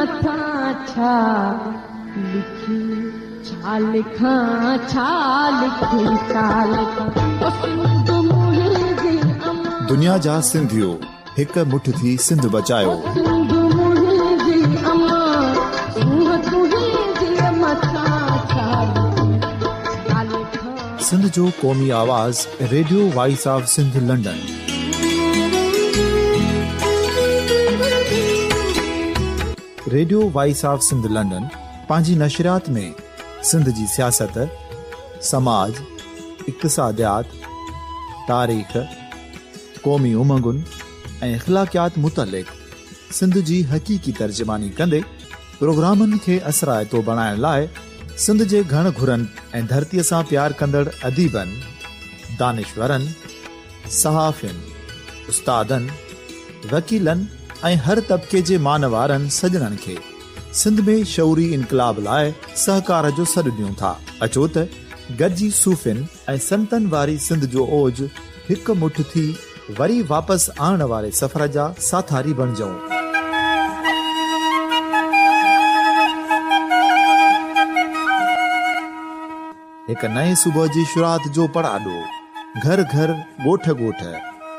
मथां छा लिखी छा लिखां छा लिखी छा लिखां सिंध मुंहिंजी अमां दुनिया जा सिंधियो हिक मुठ थी सिंध बचायो सिंध मुंहिंजी अमां सूंह तुंहिंजी मथां छा लिखां सिंध जो क़ौमी आवाज़ radio voice of Sindh London. Radio voice of Sindh London पंहिंजी नशरियात में सिंध जी सियासत, समाज, इक़्तिसादियात, तारीख़, क़ौमी उमंगुनि ऐं अख़लाक़ियात मुतलिक़ सिंध जी हक़ीक़ी तर्जुमानी कंदे प्रोग्रामनि खे असराइतो बणाइण लाइ सिंध जे घण घुरनि ऐं धरतीअ सां प्यार कंदड़ अदीबनि, दानिशवरनि, सहाफ़ियुनि, उस्तादनि, वकीलनि ऐं हर तबिके जे मानवारनि सजणनि खे सिंध में शऊरी इनकलाब लाइ सहकार जो सॾु ॾियूं था। अचो त गॾिजी सूफ़ियुनि ऐं संतनि वारी सिंध जो ओज हिकु मुठ थी वरी वापसि आणण वारे सफ़र जा साथारी बणिजऊं। हिकु नए सुबुह जी शुरूआत जो पड़ाॾो घर घर, ॻोठ ॻोठ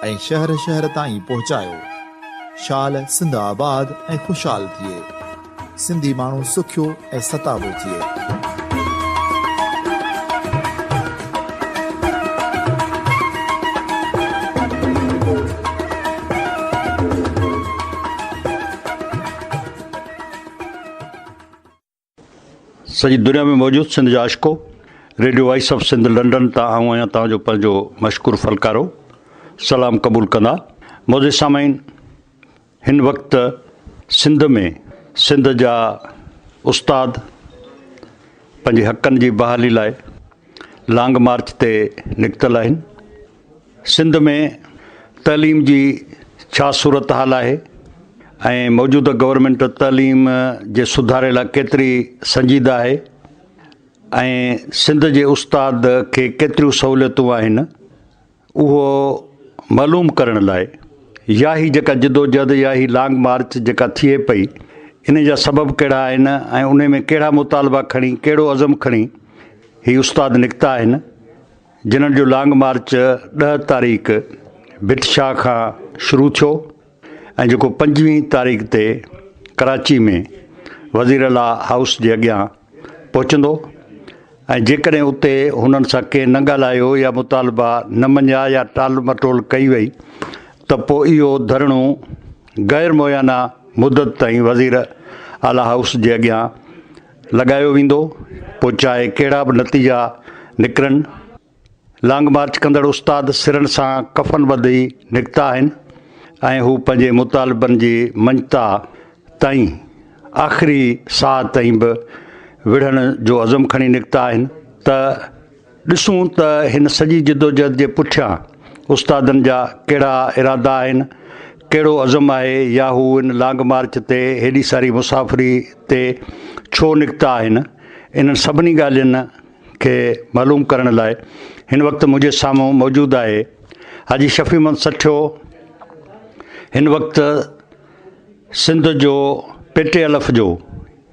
ऐं शहर शहर ताईं पहुचायो। शाल सिंध आबाद ऐं ख़ुशहाल थिए, सिंधी माण्हू सुखियो ऐं सताबो थिए। सॼी दुनिया में मौजूदु सिंध जा आशिको, radio voice of Sindh London तां आऊं आहियां तव्हांजो पंहिंजो मशकूर फलकारो। सलाम क़बूल कंदा। मौजूद सामाइन, हिन वक़्तु सिंध में सिंध जा उस्ताद पंहिंजे हक़नि जी बहाली लाइ लॉन्ग मार्च ते निकितल आहिनि। सिंध में तइलीम जी छा सूरत हाल आहे ऐं मौजूदा गवर्नमेंट तइलीम जे सुधारे लाइ केतिरी संजीदा आहे ऐं सिंध जे उस्ताद खे केतिरियूं सहूलियतूं आहिनि, उहो मालूम करण लाइ या ही जेका जिदोजहद या ही लॉन्ग मार्च जेका थिए पई, इन जा सबब कहिड़ा आहिनि ऐं उन में कहिड़ा मुतालबा खणी, कहिड़ो अज़म खणी ही उस्ताद निकिता आहिनि, जिन्हनि जो लॉन्ग मार्च 10 तारीख़ भिट शाह खां शुरू थियो ऐं जेको 25 तारीख़ ते कराची में वज़ीर आला हाउस जे अॻियां पहुचंदो। ऐं जेकॾहिं उते हुननि सां कंहिं न ॻाल्हायो या मुतालबा न मञिया या टाल मटोल कई वई त पोइ इहो धरणो ग़ैर मुयना मुदत ताईं वज़ीर आला हाउस जे अॻियां लॻायो वेंदो। पोइ चाहे कहिड़ा बि नतीजा निकिरनि, लॉन्ग मार्च कंदड़ उस्ताद सिरनि सां कफ़न ॿधी निकिता आहिनि ऐं हू पंहिंजे मुतालबनि जी मंजता ताईं आख़िरी साह ताईं बि विढ़ण जो अज़म खणी निकिता आहिनि। त ॾिसूं त हिन सॼी जिदोजहद जे पुठियां उस्तादनि जा कहिड़ा इरादा आहिनि, कहिड़ो अज़म आहे, या हू इन लॉन्ग मार्च ते हेॾी सारी मुसाफ़िरी ते छो निकिता आहिनि। इन्हनि सभिनी ॻाल्हियुनि खे मालूम करण लाइ हिन वक़्तु मुंहिंजे साम्हूं मौजूदु आहे हाजी शफ़ी अहमद सठियो। हिन वक़्तु सिंध जो PTLF जो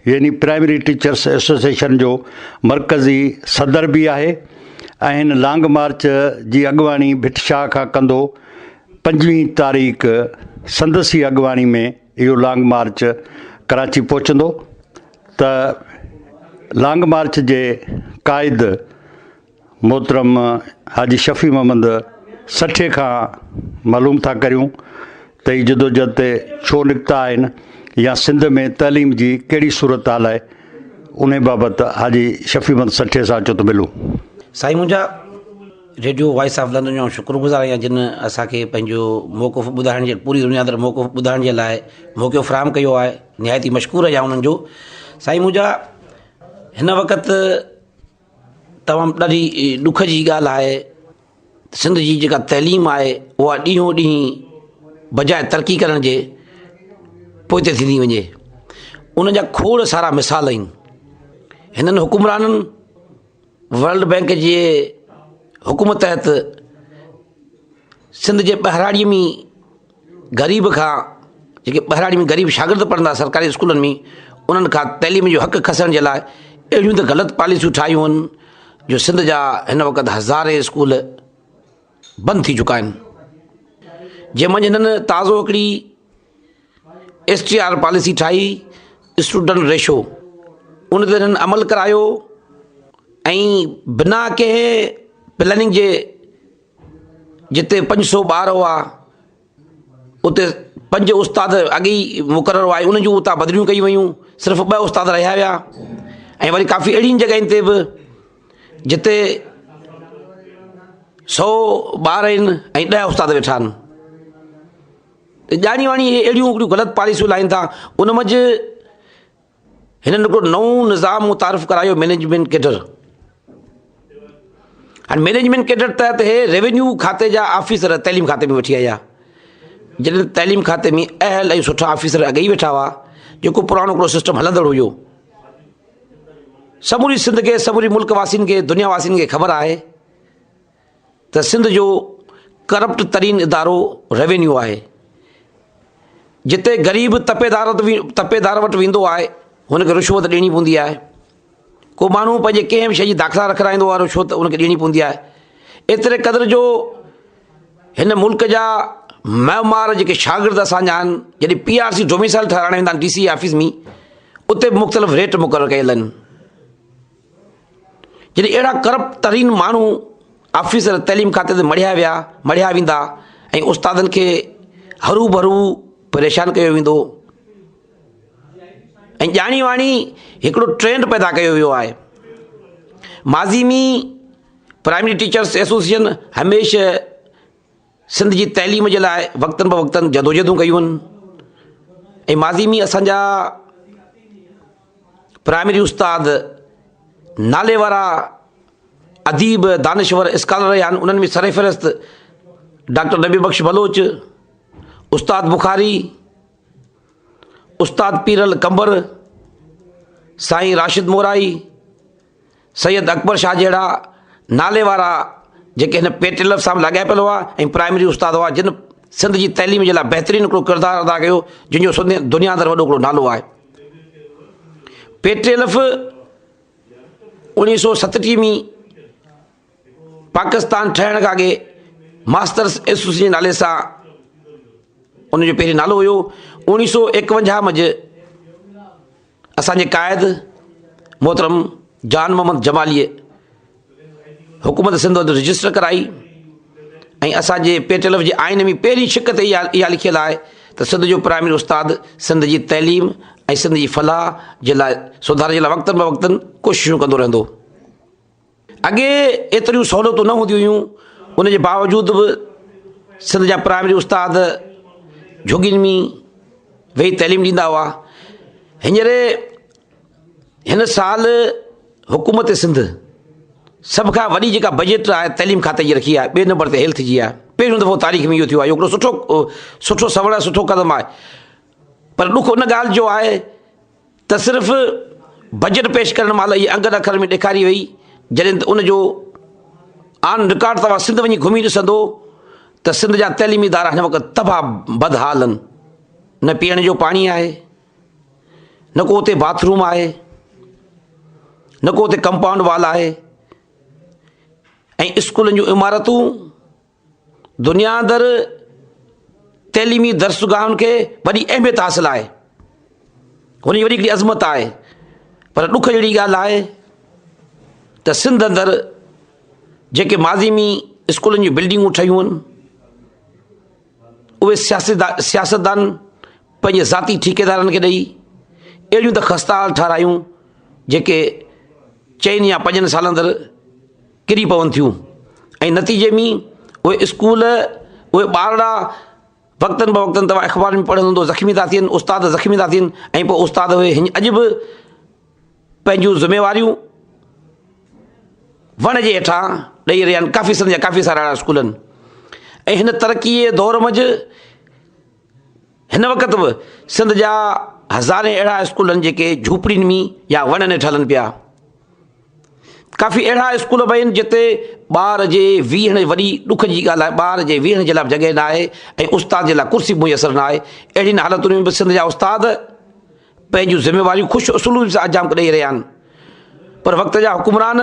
यानी प्राइमरी टीचर्स एसोसिएशन जो मरकज़ी सदर बि आहे ऐं हिन लॉन्ग मार्च जी अॻुवाणी भिट शाह खां कंदो। 25 तारीख़ संदसी अॻुवाणी में इहो लॉन्ग मार्च कराची पहुचंदो। त लॉन्ग मार्च जे क़ाइद मोहतरम हाजी शफ़ी मोहम्मद सठे खां मालूम था करियूं त ही जदोजहद ते छो निकिता आहिनि या सिंध में तइलीम जी कहिड़ी सूरत हाल आहे, उन बाबति हाजी शफ़ी मोहम्मद सठे सां अचो त मिलूं। साईं, मुंहिंजा रेडियो वॉइस ऑफ लंडन जो शुक्रगुज़ार आहियां जिन असांखे पंहिंजो मौक़िफ़ ॿुधाइण जे, पूरी दुनिया अंदरि मौक़िफ़ ॿुधाइण जे लाइ मौक़ो फ़राहम कयो आहे। निहायती मशकूर आहियां उन्हनि जो। साईं, मुंहिंजा हिन वक़्तु तमामु ॾाढी ॾुख जी ॻाल्हि आहे, सिंध जी जेका तइलीम आहे उहा ॾींहों ॾींहुं बजाए तरक़ी करण जे पोइते थींदी वञे। उन जा खोड़ सारा मिसाल आहिनि। हिननि हुकुमराननि वर्ल्ड बैंक जे हुकुम तहत सिंध जे ॿहिराड़ीअ में ग़रीब खां, जेके ॿहिराड़ी में ग़रीब शागिर्द पढ़ंदा सरकारी स्कूलनि में, उन्हनि खां तइलीम जो हक़ खसण जे लाइ अहिड़ियूं त ग़लति पॉलिसियूं ठाहियूं आहिनि जो सिंध जा हिन वक़्तु हज़ारे स्कूल बंदि थी चुका आहिनि। जंहिं मंझि हिननि ताज़ो हिकिड़ी STR पॉलिसी ठाही, स्टूडेंट रेशो, उन ते हिननि अमल करायो ऐं बिना कंहिं प्लानिंग जे जिते 500 ॿार हुआ उते 5 उस्ताद अॻे ई मुक़ररु आहे, उन्हनि जूं उतां बदिलियूं कयूं वयूं, सिर्फ़ु 2 उस्ताद रहिया विया। ऐं वरी काफ़ी अहिड़ियुनि जॻहियुनि ते बि जिते 100 ॿार आहिनि ऐं 10 उस्ताद वेठा आहिनि। ॼाणी वाणी अहिड़ियूं हिकिड़ियूं ग़लति पॉलिसियूं लाइनि था। उन मंझि हिननि हिकिड़ो नओं निज़ाम मुतारिफ़ करायो, मैनेजमेंट कैडर। हाणे मैनेजमेंट कैडर तहत हे रेवेन्यू खाते जा ऑफिसर तइलीम खाते में वठी आया। जॾहिं तइलीम खाते में अहल ऐं सुठा ऑफिसर अॻे ई वेठा हुआ, जेको पुराणो हिकिड़ो सिस्टम हलंदड़ हुयो। समूरी सिंध खे, समूरी मुल्क वासियुनि खे, दुनिया वासियुनि खे ख़बर आहे त सिंध जो करप्ट तरीन इदारो रेवेन्यू आहे। जिते ग़रीब तपेदार वटि वेंदो आहे हुनखे रिश्वत ॾियणी पवंदी आहे। को माण्हू पंहिंजे कंहिं बि शइ जी दाख़िला रखाईंदो आहे, रिश्वत उनखे ॾियणी पवंदी आहे। एतिरे क़दुरु जो हिन मुल्क जा मइमार जेके शागिर्द असांजा आहिनि, जॾहिं PRC डोमिसाइल ठहिराइण वेंदा आहिनि DC ऑफिस में, उते बि मुख़्तलिफ़ रेट मुक़ररु कयल आहिनि। जॾहिं अहिड़ा करप्ट तरीन माण्हू ऑफिसर तइलीम खाते ते मढ़िया वेंदा ऐं उस्तादनि खे हरू भरू परेशान कयो वेंदो ऐं ॼाणी वाणी हिकिड़ो ट्रेंड पैदा कयो वियो आहे। माज़ी में प्राइमरी टीचर्स एसोसिएशन हमेशह सिंध जी तइलीम जे लाइ वक़्तनि ब वक़्तनि जदोजहदूं कयूं आहिनि। ऐं माज़ी में असांजा प्राइमरी उस्ताद नाले वारा अदीब, दानिश्वर, स्कॉलर रहिया आहिनि। उन्हनि में सरफ़हरिस्त डॉक्टर नबी बख्श बलोच, उस्ताद बुखारी, उस्ताद पीरल कंबर, साईं राशिद मोराई, सैयद अकबर शाह जहिड़ा नाले वारा जेके हिन पेटेलफ सां लॻापियल हुआ ऐं प्राइमरी उस्ताद हुआ, जिन सिंध जी तइलीम जे लाइ बहितरीनु हिकिड़ो किरदारु अदा कयो, जंहिंजो दुनिया अंदरि वॾो हिकिड़ो नालो आहे। पेटेलफ 1937 में पाकिस्तान ठहिण खां अॻे मास्टर्स एसोसिएशन नाले सां उनजो पहिरीं नालो हुयो। 1951 मंझि असांजे क़ाइद मोहतरम जान मोहम्मद जमालीअ हुकूमत सिंध वटि रजिस्टर कराई ऐं असांजे पेटेलफ जे आइन में पहिरीं शिक ते इहा लिखियलु आहे त सिंध जो प्राइमरी उस्ताद सिंध जी तइलीम ऐं सिंध जी फलाह जे लाइ सुधार जे लाइ वक़्तनि ब वक़्तनि कोशिशूं कंदो रहंदो। अॻे एतिरियूं सहूलियतूं न हूंदियूं हुयूं, उनजे बावजूद बि सिंध जा प्राइमरी उस्ताद झुगियुनि में वेही तइलीम ॾींदा हुआ। हींअर हिन साल हुकूमत सिंध सभ खां वॾी जेका बजट आहे तइलीम खाते जी रखी आहे, 2 नंबर ते हेल्थ जी आहे। पहिरियों दफ़ो तारीख़ में इहो थियो आहे। हिकिड़ो सुठो सवड़ सुठो क़दम आहे। पर ॾुख उन ॻाल्हि जो आहे त सिर्फ़ु बजट पेश करण महिल इहे अंगनि अखर में ॾेखारी वई, जॾहिं त उनजो ऑन रिकॉर्ड तव्हां सिंध वञी घुमी ॾिसंदो त सिंध जा तइलीमी इदारा हिन वक़्तु तबाह बदहाल आहिनि। न पीअण जो पाणी आहे, न को उते बाथरूम आहे, न को उते कंपाउंड वॉल आहे ऐं स्कूलनि जूं इमारतूं दुनिया अंदरि तइलीमी दर्सगाहुनि खे वॾी अहमियत हासिलु आहे, हुनजी वॾी हिकिड़ी अज़मत आहे। पर ॾुख जहिड़ी ॻाल्हि आहे त सिंध अंदरि जेके माज़ी में स्कूलनि जूं बिल्डिंगूं ठहियूं आहिनि, उहे सियासतदान पंहिंजे ज़ाती ठेकेदारनि खे ॾेई अहिड़ियूं त ख़स्ता हाल ठारायूं जेके 4 या 5 सालनि अंदरि किरी पवनि थियूं ऐं नतीजे में उहे स्कूल, उहे ॿारड़ा वक़्तनि ब वक़्तनि तव्हां अख़बार में पढ़ंदो हूंदो ज़ख़्मी था थियनि, उस्ताद ज़ख़्मी था थियनि ऐं पोइ उस्ताद उहे अॼु बि पंहिंजूं ज़िमेवारियूं वण जे हेठां ॾेई रहिया आहिनि। काफ़ी सिंध जा काफ़ी सारा स्कूलनि ऐं हिन तरक़ीअ दौर मंझि हिन वक़्तु बि सिंध जा हज़ारे अहिड़ा स्कूल आहिनि जेके झूपड़ियुनि में या वणनि हेठि हलनि पिया। काफ़ी अहिड़ा स्कूल बि आहिनि जिते ॿार जे वेहण, वॾी ॾुख जी ॻाल्हि आहे, ॿार जे वेहण जे लाइ बि जॻहि न आहे ऐं उस्ताद जे लाइ कुर्सी मुयसरु न आहे। अहिड़ियुनि हालतुनि में बि सिंध जा उस्ताद पंहिंजूं ज़िम्मेवारियूं ख़ुशि उसूलूं सां अंजाम ॾेई रहिया आहिनि, पर वक़्त जा हुकुमरान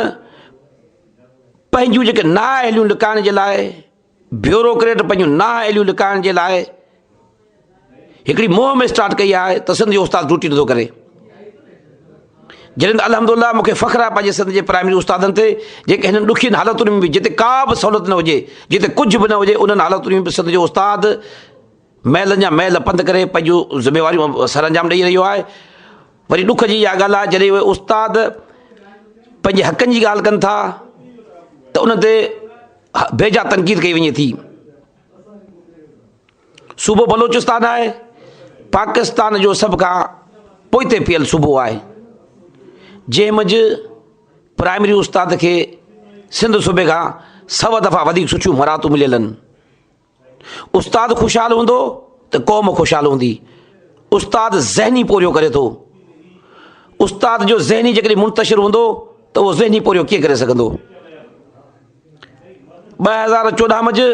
पंहिंजूं जेके नाअहलियूं लिकाइण जे लाइ, ब्यूरोक्रेट पंहिंजूं नाअहलियूं लिकाइण जे लाइ हिकिड़ी मुहिम स्टार्ट कई आहे त सिंध जो उस्तादु ड्यूटी नथो करे। जॾहिं त अल्हम्दुलिल्लाह मूंखे फ़ख़्रु आहे पंहिंजे सिंध जे प्राइमरी उस्तादनि ते, जेके हिननि ॾुखियुनि हालतुनि में बि, जिते का बि सहूलियत न हुजे, जिते कुझु बि न हुजे, उन्हनि हालतुनि में बि सिंध जो उस्तादु महिलनि जा महिल पंधु करे पंहिंजूं ज़िम्मेवारियूं सर अंजाम ॾेई रहियो आहे। वरी ॾुख जी इहा ॻाल्हि आहे, जॾहिं उहे उस्ताद पंहिंजे हक़नि जी ॻाल्हि कनि था त उन ते बेजा तनक़ीद कई वञे थी। सूबो बलोचिस्तान आहे, पाकिस्तान जो सभ खां पोइते पियल सूबो आहे, जंहिं मंझि प्राइमरी उस्ताद खे सिंध सूबे खां 100 दफ़ा वधीक सुठियूं मरातूं मिलियल आहिनि। उस्ताद ख़ुशहाल हूंदो त क़ौम ख़ुशहाल हूंदी। उस्ताद ज़हनी पोरियो करे थो, उस्ताद जो ज़हनी जेकॾहिं मुंतशिर हूंदो त उहो ज़हनी पोरियो कीअं करे सघंदो। 2014 मंझि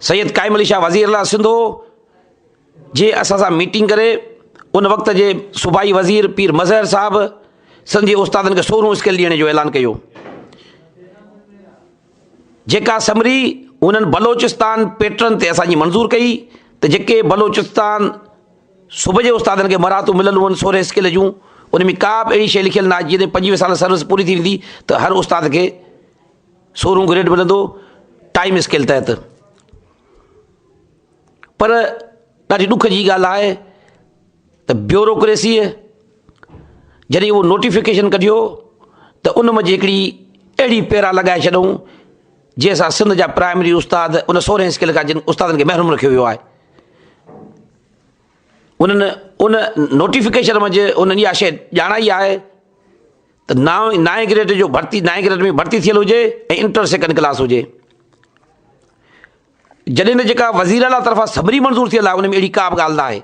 सैयद काइम अली शाह वज़ीर अला सिंध हो, जे असां सां मीटिंग करे उन वक़्त जे सूबाई वज़ीर पीर मज़हर साहिबु सिंध जे उस्तादनि खे 16 स्केल ॾियण जो ऐलान कयो, जेका समरी उन्हनि बलोचिस्तान पेटर्न ते असांजी मंज़ूर कई त जेके बलोचिस्तान सूबे जे उस्तादनि खे मरातूं मिलियल हुअनि 16 स्केल जूं, उन में का बि अहिड़ी शइ लिखियल न आहे जीअं 25 साल सर्विस पूरी थी वेंदी त हर उस्ताद खे 16 ग्रेड मिलंदो टाइम स्केल तहत। पर ॾाढी ॾुख जी ॻाल्हि आहे त ब्यूरोक्रेसीअ जॾहिं उहो नोटिफिकेशन कढियो त उन मंझि हिकिड़ी अहिड़ी पैरा लॻाए छॾूं जंहिंसां सिंध जा प्राइमरी उस्ताद उन 16 स्केल खां जिन उस्तादनि खे महरूम रखियो वियो आहे। उन्हनि उन नोटिफिकेशन मंझि उन्हनि इहा शइ ॼाणाई आहे त 9 ग्रेड जो भर्ती 9 ग्रेड में भर्ती थियल हुजे ऐं इंटर सेकेंड क्लास हुजे। जॾहिं त जेका वज़ीर अला तरफ़ां समरी मंज़ूर थियल आहे उन में अहिड़ी का बि ॻाल्हि न आहे।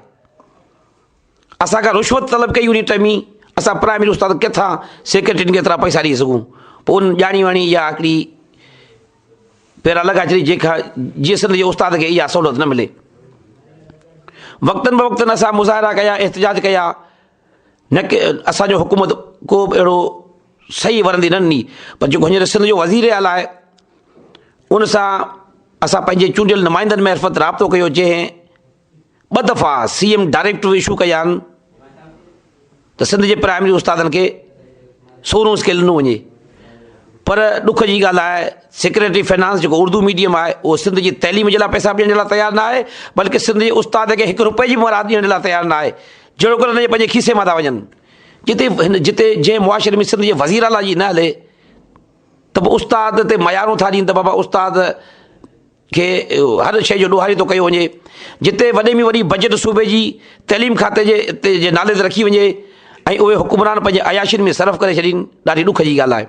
असांखां रुश्वत तलब कई उन टाइम ई असां प्राइमरी उस्ताद किथां सेक्रेटरीनि खे एतिरा पैसा ॾेई सघूं, पोइ उन ॼाणी वाणी इहा हिकिड़ी पैरा लॻाए छॾी जेका जीअं सिंध जे उस्ताद खे इहा सहूलियत न मिले। वक़्तनि बवक़्तनि असां मुज़ाहिरा कया, एहतिजाज कया, न की असांजो हुकूमत को बि अहिड़ो सही वरंदी न ॾिनी, पर जेको हींअर सिंध जो वज़ीर आला आहे उन सां असां पंहिंजे चूंडियल नुमाइंदनि महफ़त राब्तो कयो, जंहिं 2 दफ़ा CM डायरेक्टिव इशू कया आहिनि त सिंध जे प्राइमरी उस्तादनि खे 16 स्केल ॾिनो वञे। पर ॾुख जी ॻाल्हि आहे सेक्रेटरी फाइनेंस जेको उर्दू मीडियम आहे उहो सिंध जी तइलीम जे लाइ पैसा ॾियण जे लाइ तयारु न आहे, बल्कि सिंध जे उस्ताद खे 1 रुपए जी मुराद ॾियण जे लाइ तयारु न आहे, जहिड़ो करे हुनजे पंहिंजे खीसे मां था वञनि। जिते जंहिं मुआशिरे में सिंध जे वज़ीर आला जी न हले त पोइ उस्ताद ते मयारूं था ॾियनि त बाबा उस्ताद खे हर शइ जो ॾोहारी थो कयो वञे। जिते वॾे में वॾी बजट सूबे जी तइलीम खाते जे नाले ते रखी वञे ऐं उहे हुकुमरान पंहिंजे अयाशियुनि में सर्फ करे छॾीनि, ॾाढी ॾुख जी ॻाल्हि आहे।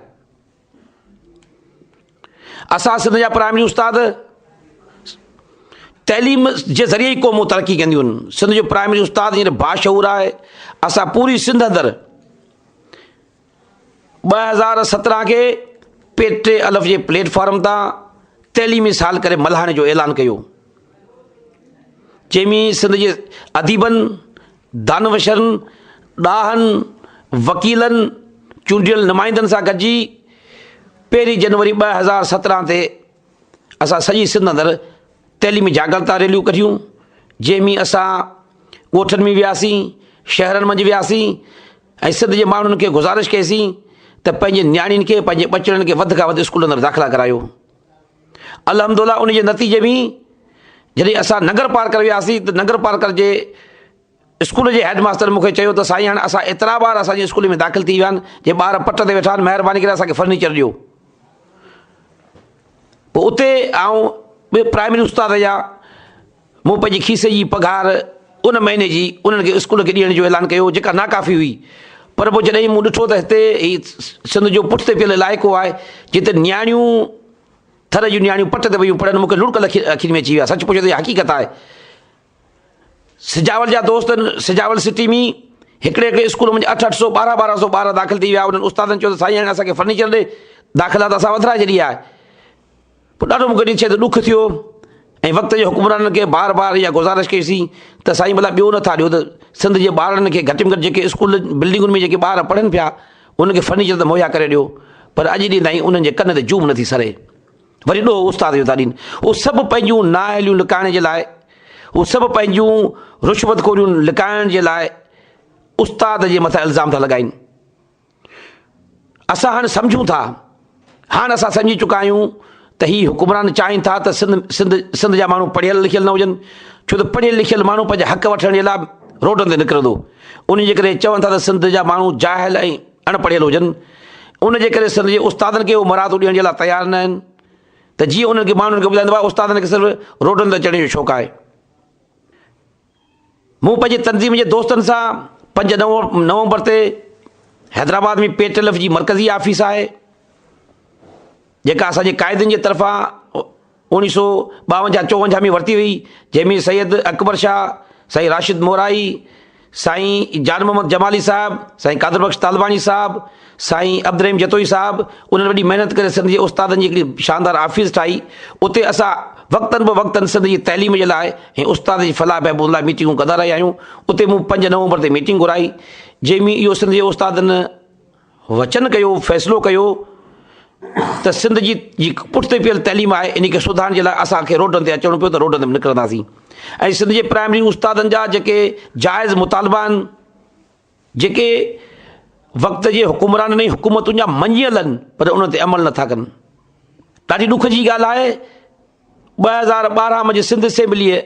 असां सिंध जा प्राइमरी उस्ताद तइलीम जे ज़रिए ई क़ौमूं तरक़ी कंदियूं आहिनि। सिंध जो प्राइमरी उस्ताद हींअर बाशऊर आहे। असां पूरी सिंध अंदरि 2017 खे पेटे अलफ़ जे प्लेटफॉर्म तां तइलीमी साल करे मल्हाइण जो ऐलान कयो, जंहिंमें सिंध जे अदीबनि, दानवशरनि, ॾाहनि, वकीलनि, चूंडियल नुमाइंदनि सां गॾिजी 1 जनवरी 2017 ते असां सॼी सिंध अंदरि तइलीमी जागरता रैलियूं कढियूं, जंहिंमें असां ॻोठनि में वियासीं, शहरनि मंझि वियासीं ऐं सिंध जे माण्हुनि खे गुज़ारिश कईसीं त पंहिंजे नियाणियुनि खे, पंहिंजे ॿचड़नि खे वधि खां वधि स्कूल अंदरि दाख़िला करायो। अल्हम्दुलिल्लाह उन जे नतीजे में जॾहिं असां नगर पार्कर वियासीं त नगर पार्कर जे स्कूल जे हेडमास्टर मूंखे चयो त साईं हाणे असां एतिरा ॿार असांजे स्कूल में दाख़िल थी विया आहिनि जे ॿार पट ते वेठा आहिनि, महिरबानी करे असांखे फर्नीचर ॾियो। पोइ उते ॿिए प्राइमरी उस्ताद जा मूं पंहिंजी खीसे जी पघार उन महीने जी उन्हनि खे स्कूल खे ॾियण जो ऐलान कयो, जेका नाकाफ़ी हुई। पर पोइ जॾहिं मूं ॾिठो त हिते ही सिंध जो पुठिते पियल इलाइक़ो आहे जिते नियाणियूं, थर जूं नियाणियूं पट ते वेयूं पढ़नि, मूंखे लुड़क अखियुनि में अची विया। सच पुछो त इहा हक़ीक़त आहे। सिजावल जा दोस्त आहिनि, सिजावल सिटी में हिकिड़े स्कूल में 800 1200 ॿार दाख़िल थी विया। उन्हनि उस्तादनि चयो त साईं हाणे असांखे फर्नीचर ॾे, दाख़िला त असां वधाए छॾी आहे। पोइ ॾाढो मूंखे ॾिठे त ॾुख थियो ऐं वक़्त जे हुकुमराननि खे बार बार इहा गुज़ारिश कईसीं त साईं भला ॿियो नथा ॾियो त सिंध जे ॿारनि खे घटि में घटि जेके स्कूल बिल्डिंगुनि में जेके ॿार पढ़नि पिया उनखे फर्नीचर त मुहैया करे ॾियो, पर अॼु ॾींहुं ताईं उन्हनि जे कन ते जूम नथी सरे। वरी ॾोह उस्ताद जो था ॾियनि, उहे सभु पंहिंजूं नाअहलियूं लिकाइण जे लाइ, उहे सभु पंहिंजूं रुश्वतखोरियूं लिकाइण जे लाइ उस्ताद जे मथां इल्ज़ाम था लॻाइनि। असां हाणे सम्झूं था, हाणे असां सम्झी चुका आहियूं त हीअ हुकुमरान चाहिनि था त सिंध जा माण्हू पढ़ियल लिखियल न हुजनि, छो त पढ़ियल लिखियल माण्हू पंहिंजे हक़ वठण जे लाइ रोडनि ते निकिरंदो। उन जे करे चवनि था त सिंध जा माण्हू जाहिल ऐं अणपढ़ियल हुजनि, उन जे करे सिंध जे उस्तादनि खे उहे मराद ॾियण जे लाइ तयारु न आहिनि, त जीअं उन्हनि खे माण्हुनि खे ॿुधाईंदो आहे उस्तादनि खे सिर्फ़ु रोडनि ते चढ़ण जो शौक़ु आहे। मूं पंहिंजे तनज़ीम जे दोस्तनि सां 5 नवंबर ते हैदराबाद में पेटलफ जी मरकज़ी ऑफिस आहे, जेका असांजे क़ाइदनि जे तरफ़ां 1952-54 में वरिती हुई, जंहिंमें सैयद अकबर शाह, साईं राशिद मोराई, साईं जान मोहम्मद जमाली साहिबु, साईं कादर बख्श तालबानी साहिबु, साईं अब्दुर्रहीम जतोई साहिबु, उन्हनि वॾी महिनत करे सिंध जे उस्तादनि जी हिकिड़ी शानदार ऑफिस ठाही। उते असां वक़्तनि ब वक़्तनि सिंध जी तइलीम जे लाइ ऐं उस्ताद जी फलाह बहबूद लाइ मीटिंगूं कंदा रहिया आहियूं। उते मूं 5 नवंबर ते मीटिंग घुराई, जंहिंमें इहो सिंध जे उस्तादनि वचन कयो, फ़ैसिलो कयो त सिंध जी पुठिते पियल तइलीम आहे, इन खे सुधारण जे लाइ असांखे रोडनि ते अचणो पियो, त रोडनि ते निकिरंदासीं। ऐं सिंध जे प्राइमरी उस्तादनि जा जेके जाइज़ मुतालबा आहिनि, जेके वक़्त जे हुकुमराननि ऐं हुकूमतुनि जा मञियल आहिनि, पर उन ते अमल नथा कनि। ॾाढी ॾुख जी ॻाल्हि आहे, 2012 में सिंध असेंबलीअ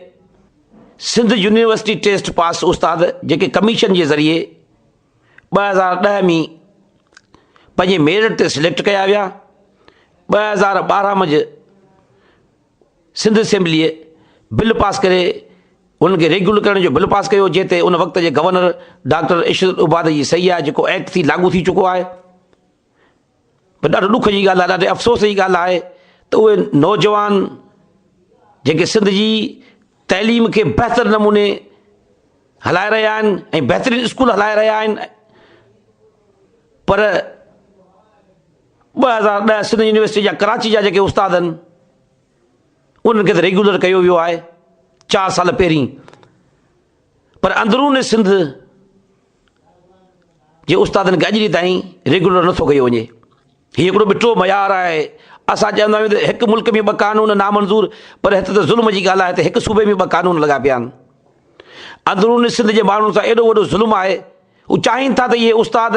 सिंध यूनिवर्सिटी टेस्ट पास उस्ताद जेके कमीशन जे ज़रिए 2010 में पंहिंजे मेरिट ते सिलेक्ट कया विया, 2012 में सिंध असेंबलीअ बिल पास करे उनखे रेगुलर करण जो बिल पास कयो, जंहिं ते उन वक़्त जे गवर्नर डॉक्टर इशरत उबाद जी सही आहे, जेको एक्ट थी लागू थी चुको आहे। पर ॾाढो ॾुख जी ॻाल्हि आहे, ॾाढे अफ़सोस जी ॻाल्हि आहे त उहे नौजवान जेके सिंध जी तइलीम खे बहितर नमूने हलाए रहिया आहिनि ऐं बहितरीनु स्कूल हलाए रहिया आहिनि, पर 2010 सिंध यूनिवर्सिटी जा कराची जा जेके उस्ताद आहिनि उन्हनि खे त रेगुलर कयो वियो आहे 4 साल पहिरीं, पर अंदरून सिंध जे उस्तादनि खे अॼु ॾींहुं ताईं रेगुलर नथो कयो वञे। हीअ हिकिड़ो ॿिठो मयार आहे। असां चवंदा आहियूं त हिकु मुल्क में 2 कानून नामंज़ूर, पर हिते त ज़ुल्म जी ॻाल्हि आहे त हिकु सूबे में 2 कानून लॻा पिया आहिनि। अंदरून सिंध जे माण्हुनि सां एॾो वॾो ज़ुल्म आहे, हू चाहिनि था त इहे उस्ताद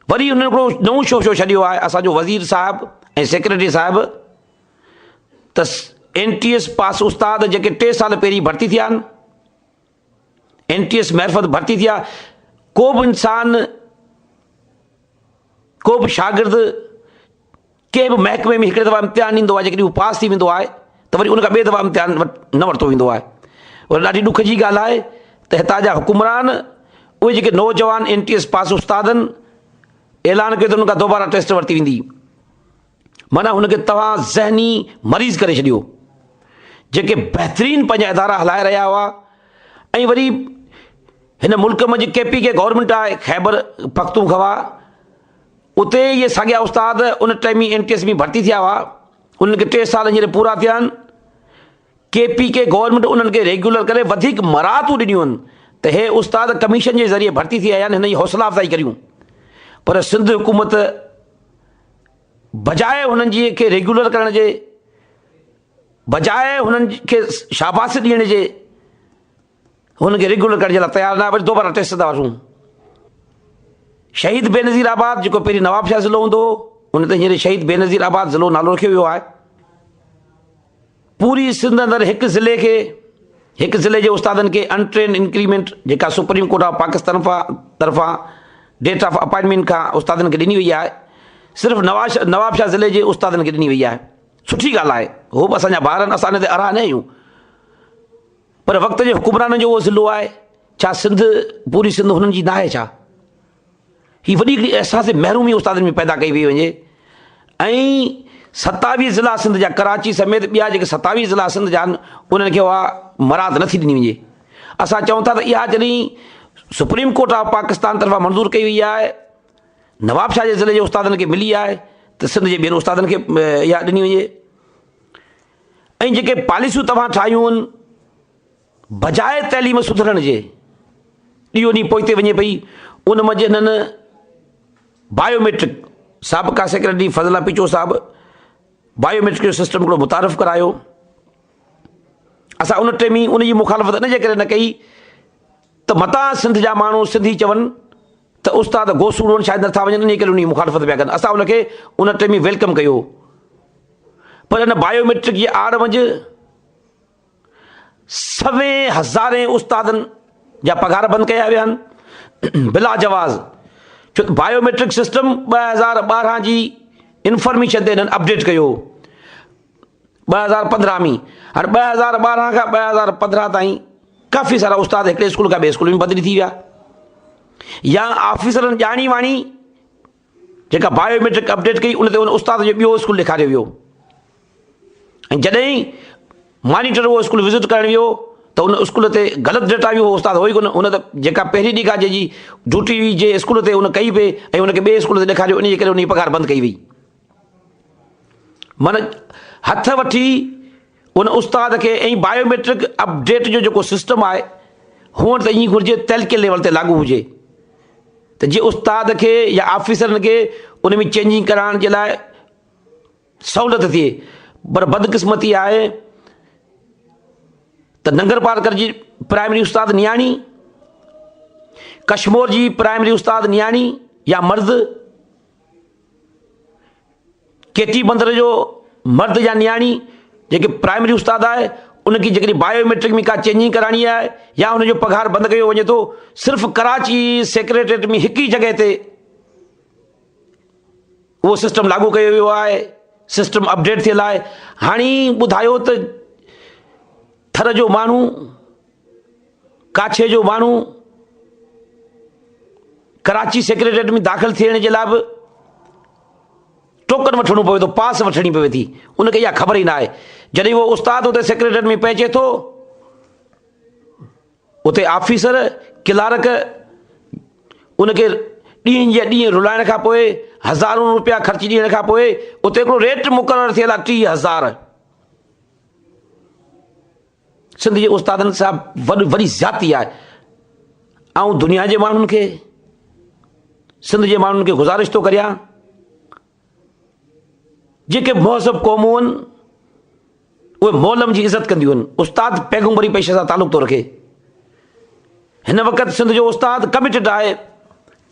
वरी उन्हनि हिकिड़ो नओं शोशो छॾियो आहे। असांजो वज़ीर साहिबु ऐं सेक्रेटरी साहिबु त NTS पास उस्ताद जेके 3 साल पहिरीं भर्ती थिया आहिनि, NTS महरफ़त भर्ती थिया, को बि इंसान, को बि शागिर्द कंहिं बि महकमे में हिकिड़े दफ़ा इम्तिहान ॾींदो आहे, जेकॾहिं हू पास थी वेंदो आहे त वरी उनखां ॿिए दफ़ा इम्तिहान न वरितो वेंदो आहे। और ॾाढी ॾुख जी ॻाल्हि आहे त हितां जा हुकुमरान उहे जेके नौजवान NTS पास उस्ताद आहिनि, ऐलान कयो त उनखां दोबारा टेस्ट वरिती वेंदी, माना हुनखे तव्हां ज़हनी मरीज़ करे छॾियो। जेके बहितरीनु पंहिंजा इदारा हलाए रहिया हुआ, ऐं वरी हिन मुल्क में KPK गवर्नमेंट आहे, खैबर पख्तूनख्वा, उते इहे साॻिया उस्ताद उन टाइम में NTS में भर्ती थिया हुआ, उन्हनि खे 3 साल हींअर पूरा थिया आहिनि। KPK गवर्नमेंट उन्हनि खे रेगुलर करे वधीक मराहतूं ॾिनियूं आहिनि त हे उस्ताद कमीशन जे ज़रिए भर्ती थी आया आहिनि, हिन जी हौसला अफ़ज़ाई करियूं, पर सिंध हुकूमत बजाए हुननि जी खे रेगुलर करण जे, बजाए हुननि खे शाबाश ॾियण जे, हुनखे रेगुलर करण जे लाइ तयारु न आहे, वरी दोबारा टेस्ट था वठूं। शहीद बेनज़ीर आबाद जेको पहिरीं नवाबशाह ज़िलो हूंदो हो, उन ते हींअर शहीद बेनज़ीर आबाद ज़िलो नालो रखियो वियो आहे। पूरी सिंध अंदरि हिकु ज़िले जे उस्तादनि खे अनट्रेन इंक्रीमेंट जेका सुप्रीम कोर्ट ऑफ पाकिस्तान तरफ़ां डेट ऑफ अपॉइंटमेंट खां उस्तादनि खे ॾिनी वई आहे, सिर्फ़ु नवाबशाह ज़िले जे उस्तादनि खे ॾिनी वई आहे। सुठी ॻाल्हि आहे, हो बि असांजा ॿार आहिनि, असां हिन ते अरा न आहियूं, पर वक़्त जे हुकुमराननि जो उहो ज़िलो आहे। छा सिंध, पूरी सिंध हुननि जी न आहे छा? हीअ वॾी हिकिड़ी अहसास महरूमी उस्तादनि में पैदा कई वई वञे। ऐं 27 ज़िला सिंध जा, कराची समेत ॿिया जेके 27 ज़िला सिंध जा आहिनि, उन्हनि खे उहा मराद नथी ॾिनी वञे। असां चऊं था त इहा जॾहिं सुप्रीम कोर्ट ऑफ पाकिस्तान तरफ़ां मंज़ूर कई वई आहे, नवाबशाह जे ज़िले जे उस्तादनि खे मिली आहे, त सिंध जे ॿियनि उस्तादनि खे इहा ॾिनी वञे। ऐं जेके पॉलिसियूं तव्हां ठाहियूं आहिनि बजाए तइलीम सुधरण जे, ॾींहों ॾींहुं पोइ वञे पई, उन मंझि हिननि बायोमेट्रिक, साबिक़ा सेक्रेटरी फज़ला पिचो साहब बायोमेट्रिक जो सिस्टम हिकिड़ो मुतारिफ़ करायो। असां उन टाइम ई उनजी मुखालफ़त इन जे करे न कई त मतां सिंध जा माण्हू सिंधी चवनि त उस्ताद गोसूड़नि शायदि नथा वञनि, इन करे उनजी मुखालफ़त पिया कनि। असां उनखे उन टाइम ई वेलकम कयो, पर हिन बायोमेट्रिक जी आड़ मंझि 100,000 उस्तादनि जा पघार बंदि कया विया आहिनि बिला जवाज़। छो त बायोमेट्रिक सिस्टम 2012 जी इंफॉर्मेशन ते हिननि अपडेट कयो 2015 में। हाणे 2012 खां 2015 ताईं काफ़ी सारा उस्ताद हिकिड़े स्कूल खां ॿिए स्कूल में बदिली थी विया, या ऑफिसरनि ॼाणी वाणी जेका बायोमेट्रिक अपडेट कई उन ते उन उस्ताद जो ॿियो स्कूल ॾेखारियो वियो। ऐं जॾहिं मॉनिटर उहो स्कूल विज़िट करणु वियो त उन स्कूल ते ग़लति डेटा वियो, उस्ताद हो ई कोन। उन त जेका पहिरीं ॾींहं खां जंहिंजी ड्यूटी हुई जे स्कूल ते उन कई पई ऐं उनखे ॿिए स्कूल ते ॾेखारियो, इन जे करे उनजी पघार बंदि कई वई। माना हथ वठी उन उस्ताद खे, ऐं बायोमेट्रिक अपडेट जो जेको सिस्टम आहे हुअणु त ईअं घुरिजे तहलके लेवल ते लागू हुजे त जे उस्ताद खे या ऑफिसरनि खे उन में चेंजिंग कराइण जे लाइ सहूलियत थिए। पर बदकिस्मती आहे त नंगर पार्कर जी प्राइमरी उस्ताद नियाणी, कश्मीर जी प्राइमरी उस्ताद नियाणी या मर्द, केटी बंदर जो मर्द या नियाणी जेके प्राइमरी उस्ताद आहे उनकी जेकॾहिं बायोमेट्रिक में का चेंजिंग कराइणी आहे या उनजो पघार बंदि कयो वञे थो, सिर्फ़ु कराची सेक्रेटरीट में हिकु ई जॻह ते उहो सिस्टम लागू कयो वियो आहे, सिस्टम अपडेट थियल आहे। हाणे ॿुधायो त थर जो माण्हू, काछे जो माण्हू कराची सेक्रेटरीट में दाख़िल थियण जे लाइ बि टोकन वठणो पवे थो, पास वठणी पवे थी, उनखे इहा ख़बर ई न आहे। जॾहिं उहो उस्ताद उते सेक्रेटरीट में पहुचे थो, उते ऑफिसर क्लार्क उनखे ॾींहं जे ॾींहं रुलाइण खां पोइ, हज़ारों रुपया ख़र्ची ॾियण खां पोइ उते हिकिड़ो रेट मुक़ररु थियल आहे 30,000। सिंध जे उस्तादनि सां वॾी ज़्यादती आहे। ऐं दुनिया जे माण्हुनि खे, सिंध जे माण्हुनि खे गुज़ारिश थो करियां, जेके महज़ब क़ौमूं आहिनि उहे मौलम जी इज़त कंदियूं आहिनि। उस्ताद पैगम्बरी पेशे सां तालुक़ थो रखे। हिन वक़्तु सिंध जो उस्ताद कमिटेड आहे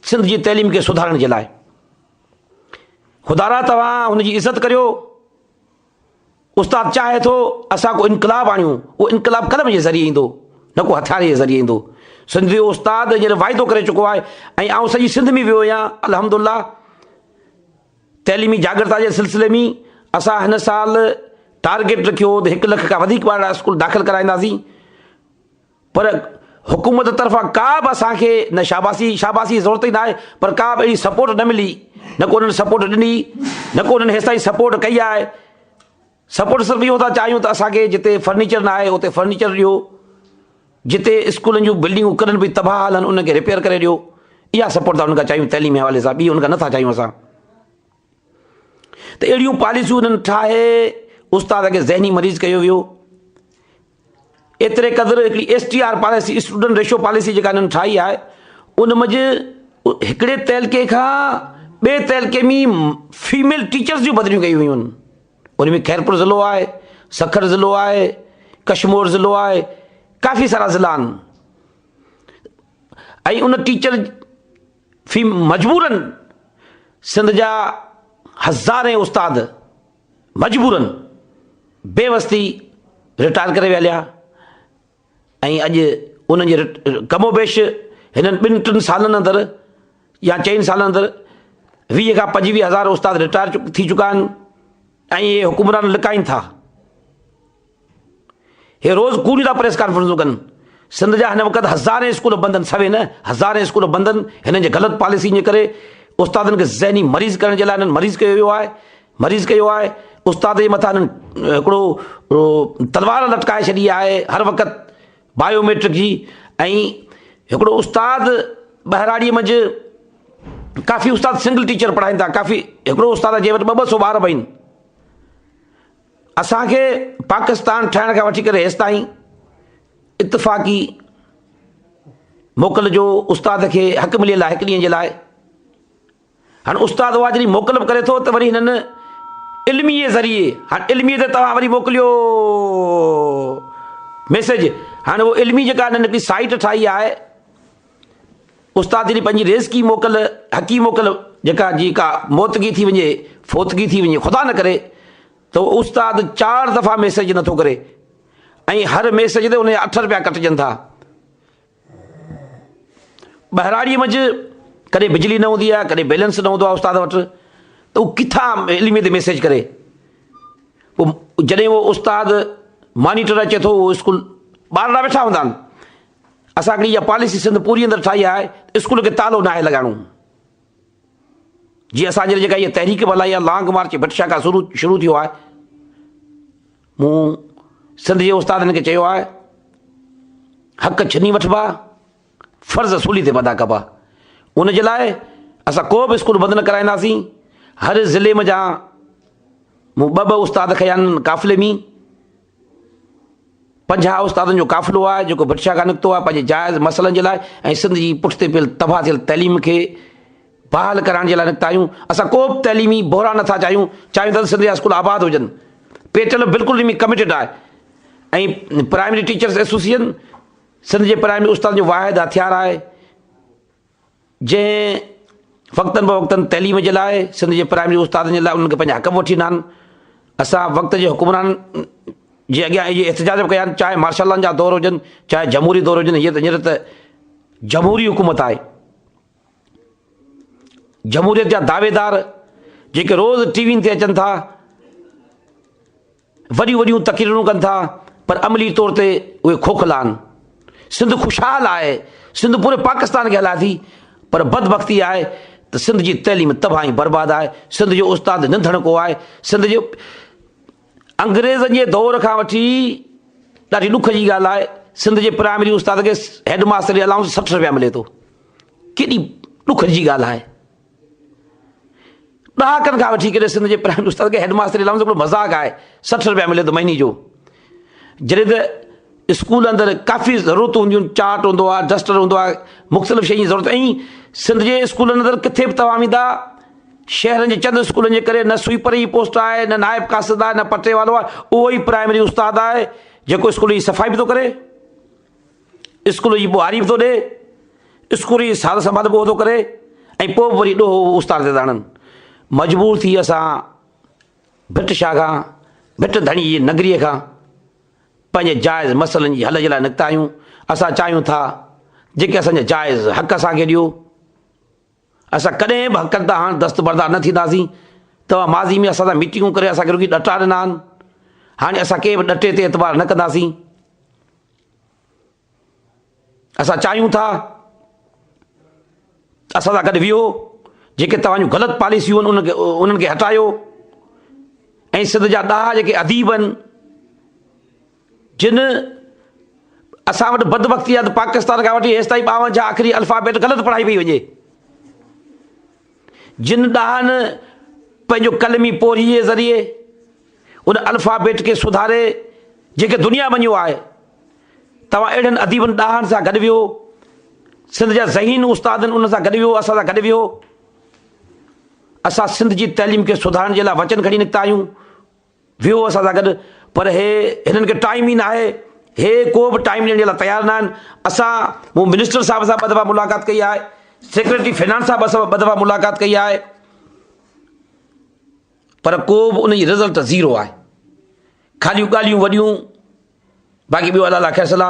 सिंध जी तइलीम खे सुधारण जे लाइ। ख़ुदा तव्हां हुनजी इज़त करियो। उस्ताद चाहे थो असां को इनकलाब आणियूं, उहो इनकलाब कलम जे ज़रिए ईंदो, न को हथियार जे ज़रिए ईंदो। सिंध जो उस्ताद हींअर वाइदो करे चुको आहे ऐं आउं सॼी सिंध में वियो आहियां अल्हम्दुलिल्लाह। तइलीमी जागरता जे सिलसिले में असां हिन साल टारगेट रखियो त 1 लख खां वधीक ॿार स्कूल दाख़िल कराईंदासीं, पर हुकूमत तरफ़ां का बि असांखे न शाबाशी जी ज़रूरत ई न आहे, पर का बि अहिड़ी सपोर्ट न मिली, न को उन्हनि सपोर्ट ॾिनी, न को उन्हनि हेसिताईं सपोर्ट कई आहे। सपोर्ट सिर्फ़ु इहो था चाहियूं त असांखे जिते फर्नीचर न आहे उते फर्नीचर ॾियो, जिते स्कूलनि जूं बिल्डिंगूं किरनि बि तबाह हलनि उनखे रिपेयर करे ॾियो। इहा सपोर्ट था उनखां चाहियूं तइलीम जे हवाले सां, ॿी उनखां नथा चाहियूं असां। त अहिड़ियूं पॉलिसियूं उन्हनि ठाहे उस्ताद खे ज़हनी मरीज़ कयो वियो। एतिरे क़दुरु हिकिड़ी STR policy, student ratio policy जेका हिननि ठाही आहे, उन मंझि हिकिड़े तइलके खां ॿिए तइलके में फीमेल टीचर्स जूं बदिलियूं कयूं वियूं आहिनि। उन में खैरपुर ज़िलो आहे, सखर ज़िलो आहे, कश्मीर ज़िलो आहे, काफ़ी सारा ज़िला आहिनि। ऐं उन टीचर मजबूरनि सिंध जा हज़ारे उस्ताद मजबूरनि बेवस्ती रिटायर करे विया हलिया। ऐं अॼु उन्हनि जे कमोबेश हिननि 2-3 सालनि अंदरि या 4 सालनि अंदरि 20 खां 25 हज़ार उस्ताद रिटायर थी चुका आहिनि। ऐं इहे हुकुमरान लिकाइनि था, हे रोज़ कूड़ी था प्रेस कॉन्फ्रेंसूं कनि। सिंध जा हिन वक़्तु हज़ारे स्कूल बंदि आहिनि, सवे न हज़ारे स्कूल बंदि आहिनि। हिननि जे ग़लति पॉलिसी जे करे उस्तादनि खे ज़हनी मरीज़ करण जे लाइ हिननि मरीज़ कयो आहे। उस्ताद जे मथां हिननि हिकिड़ो तलवार लटकाए छॾी आहे हर वक़्तु बायोमेट्रिक जी। ऐं हिकिड़ो उस्ताद ॿहिराड़ीअ मंझि काफ़ी उस्ताद सिंगल टीचर पढ़ाइनि था, काफ़ी हिकिड़ो उस्ताद जे वटि 200 ॿार बि आहिनि। असांखे पाकिस्तान ठाहिण खां वठी करे हेसि ताईं इतफ़ाक़ी मोकल जो उस्ताद खे हक़ मिलियल आहे 1 ॾींहं जे लाइ। हाणे उस्ताद उहा जॾहिं मोकल बि करे थो त वरी हिननि इल्मी जे ज़रिए, हाणे इल्मी ते तव्हां वरी मोकिलियो मैसेज। हाणे उहो इल्मी जेका हिननि हिकिड़ी साइट ठाही आहे, उस्ताद जॾहिं पंहिंजी रेज़की मोकल, हक़ी मोकल जेका जेका मौतगी थी वञे, फोतगी थी वञे, ख़ुदा न करे, त उस्ताद 4 दफ़ा मैसेज नथो करे ऐं हर मैसेज ते उनजा 8 रुपया कटिजनि था। ॿहिराड़ीअ मंझि कॾहिं बिजली न हूंदी आहे, कॾहिं बैलेंस न हूंदो आहे उस्ताद वटि, त उहो किथां इल्मी ते मैसेज करे। पोइ जॾहिं उहो उस्ताद मॉनिटर अचे थो, उहो स्कूल ॿार वेठा हूंदा आहिनि। असां हिकिड़ी इहा पॉलिसी सिंध पूरी अंदरि ठाही आहे, स्कूल खे तालो न आहे लॻाइणो। जीअं असांजे जेका इहा तहरीक हलाई आहे, लॉन्ग मार्च भटशा खां शुरू थियो आहे, मूं सिंध जे उस्तादनि खे चयो आहे, हक़ छिनी वठिबा, फ़र्ज़ असूली ते अदा कबा। उनजे लाइ असां को बि स्कूल बंदि न कराईंदासीं। हर ज़िले में जा मूं 2 उस्ताद खया आहिनि काफ़िले में। 50 उस्तादनि जो काफ़िलो आहे जेको भटशा खां निकितो आहे पंहिंजे जाइज़ मसइलनि जे लाइ ऐं सिंध जी पुठिते पियल तबाह थियल तइलीम खे बहाल कराइण जे लाइ निकिता आहियूं। असां को बि तइलीमी बोहरा नथा चाहियूं त सिंध जा स्कूल आबाद हुजनि। पेटल बिल्कुलु इनमें कमिटेड आहे। ऐं प्राइमरी टीचर्स एसोसिएशन सिंध जे प्राइमरी उस्ताद जो वाहिद हथियार आहे जंहिं वक़्तनि बवक़्तनि तइलीम जे लाइ सिंध जे प्राइमरी उस्तादनि जे लाइ उन्हनि खे पंहिंजा हक़ वठी ॾींदा आहिनि। असां वक़्त जे हुकुमरान जे अॻियां इहे एहतिजाज कया आहिनि, चाहे मार्शल लॉ जा दौर हुजनि, चाहे जमहूरी दौर हुजनि। हीअ त जमहूरी हुकूमत आहे। जमहूरियत जा दावेदार जेके रोज़ टीवियुनि ते अचनि था, वॾियूं वॾियूं तक़रीरूं कनि था, पर अमली तौर ते उहे खोखला आहिनि। सिंध ख़ुशहाल आहे, सिंध पूरे पाकिस्तान खे हलाए थी, पर बदबख़्ती आहे त सिंध जी तइलीम तबाही बर्बाद आहे। सिंध जो उस्ताद निंधणको आहे। सिंध जो अंग्रेज़नि जे दौर खां वठी ॾाढी ॾुख जी ॻाल्हि आहे, सिंध जे प्राइमरी उस्ताद खे हेड मास्टर जी अलाउंस 60 रुपया मिले थो। केॾी ॾुख जी ॻाल्हि आहे। ॾहाकनि खां वठी करे सिंध जे प्राइमरी उस्ताद खे हेड मास्टर जी अलाउंस हिकिड़ो मज़ाक़ आहे, 60 रुपया मिले थो महीने जो। जॾहिं त स्कूल अंदरि काफ़ी ज़रूरतूं हूंदियूं, चार्ट हूंदो आहे, डस्टर हूंदो आहे, मुख़्तलिफ़ शयुनि जी ज़रूरत। ऐं सिंध जे स्कूलनि अंदरि किथे बि तव्हां वेंदा, शहरनि जे चंद स्कूलनि जे करे न स्वीपर जी पोस्ट आहे, न नाइब कासिद आहे, न पटे वारो आहे। उहो ई प्राइमरी उस्ताद आहे जेको स्कूल जी सफ़ाई बि थो करे, स्कूल जी ॿुहारी बि थो ॾिए, स्कूल जी सार संभाल बि थो करे, ऐं पोइ वरी ॾोहो उस्ताद ते था आणनि। मजबूर थी असां भिट शाह खां, भिट धणी जी नगरीअ खां पंहिंजे जाइज़ मसइलनि जी हल जे लाइ निकिता आहियूं। असां चाहियूं था जेके असांजा जाइज़ हक़ असांखे ॾियो। असां कॾहिं बि हक़नि तां हाणे दस्तबरदार न थींदासीं। तव्हां माज़ी में असां सां मीटिंगूं करे असांखे रुॻी ॾटा ॾिना आहिनि, हाणे असां कंहिं बि ॾटे ते एतबार न कंदासीं। असां चाहियूं था असां सां गॾु विहो, जेके तव्हांजूं ग़लति पॉलिसियूं आहिनि उन्हनि खे हटायो। ऐं सिंध जा ॾाह जेके अदीब आहिनि जिन असां वटि बदबख़्ती आहे त पाकिस्तान खां वठी हेसि ताईं 52 आख़िरी अल्फ़ाबेट ग़लति पढ़ाई पई वञे। जिन ॾाहनि पंहिंजो कलमी पोरी जे ज़रिए उन अल्फ़ाबेट खे सुधारे जेके दुनिया मञियो आहे, तव्हां अहिड़नि अदीबनि ॾाहनि सां गॾु वियो। सिंध जा ज़हीन उस्तादनि उन सां गॾु वियो, असां सां गॾु वियो। असां सिंध जी तइलीम खे सुधारण जे लाइ वचन खणी निकिता आहियूं। वियो असां सां गॾु, पर हिननि खे टाइम ई न आहे। को बि टाइम ॾियण जे लाइ तयारु न आहिनि। मूं मिनिस्टर साहिब सां 2 दफ़ा मुलाक़ात कई आहे, सेक्रेटरी फाइनेंस सां 2 दफ़ा मुलाक़ात कई आहे, पर को बि उन जी रिज़ल्ट ज़ीरो आहे। ख़ालियूं ॻाल्हियूं वॾियूं, बाक़ी ॿियो अलाह ख़ैरसला।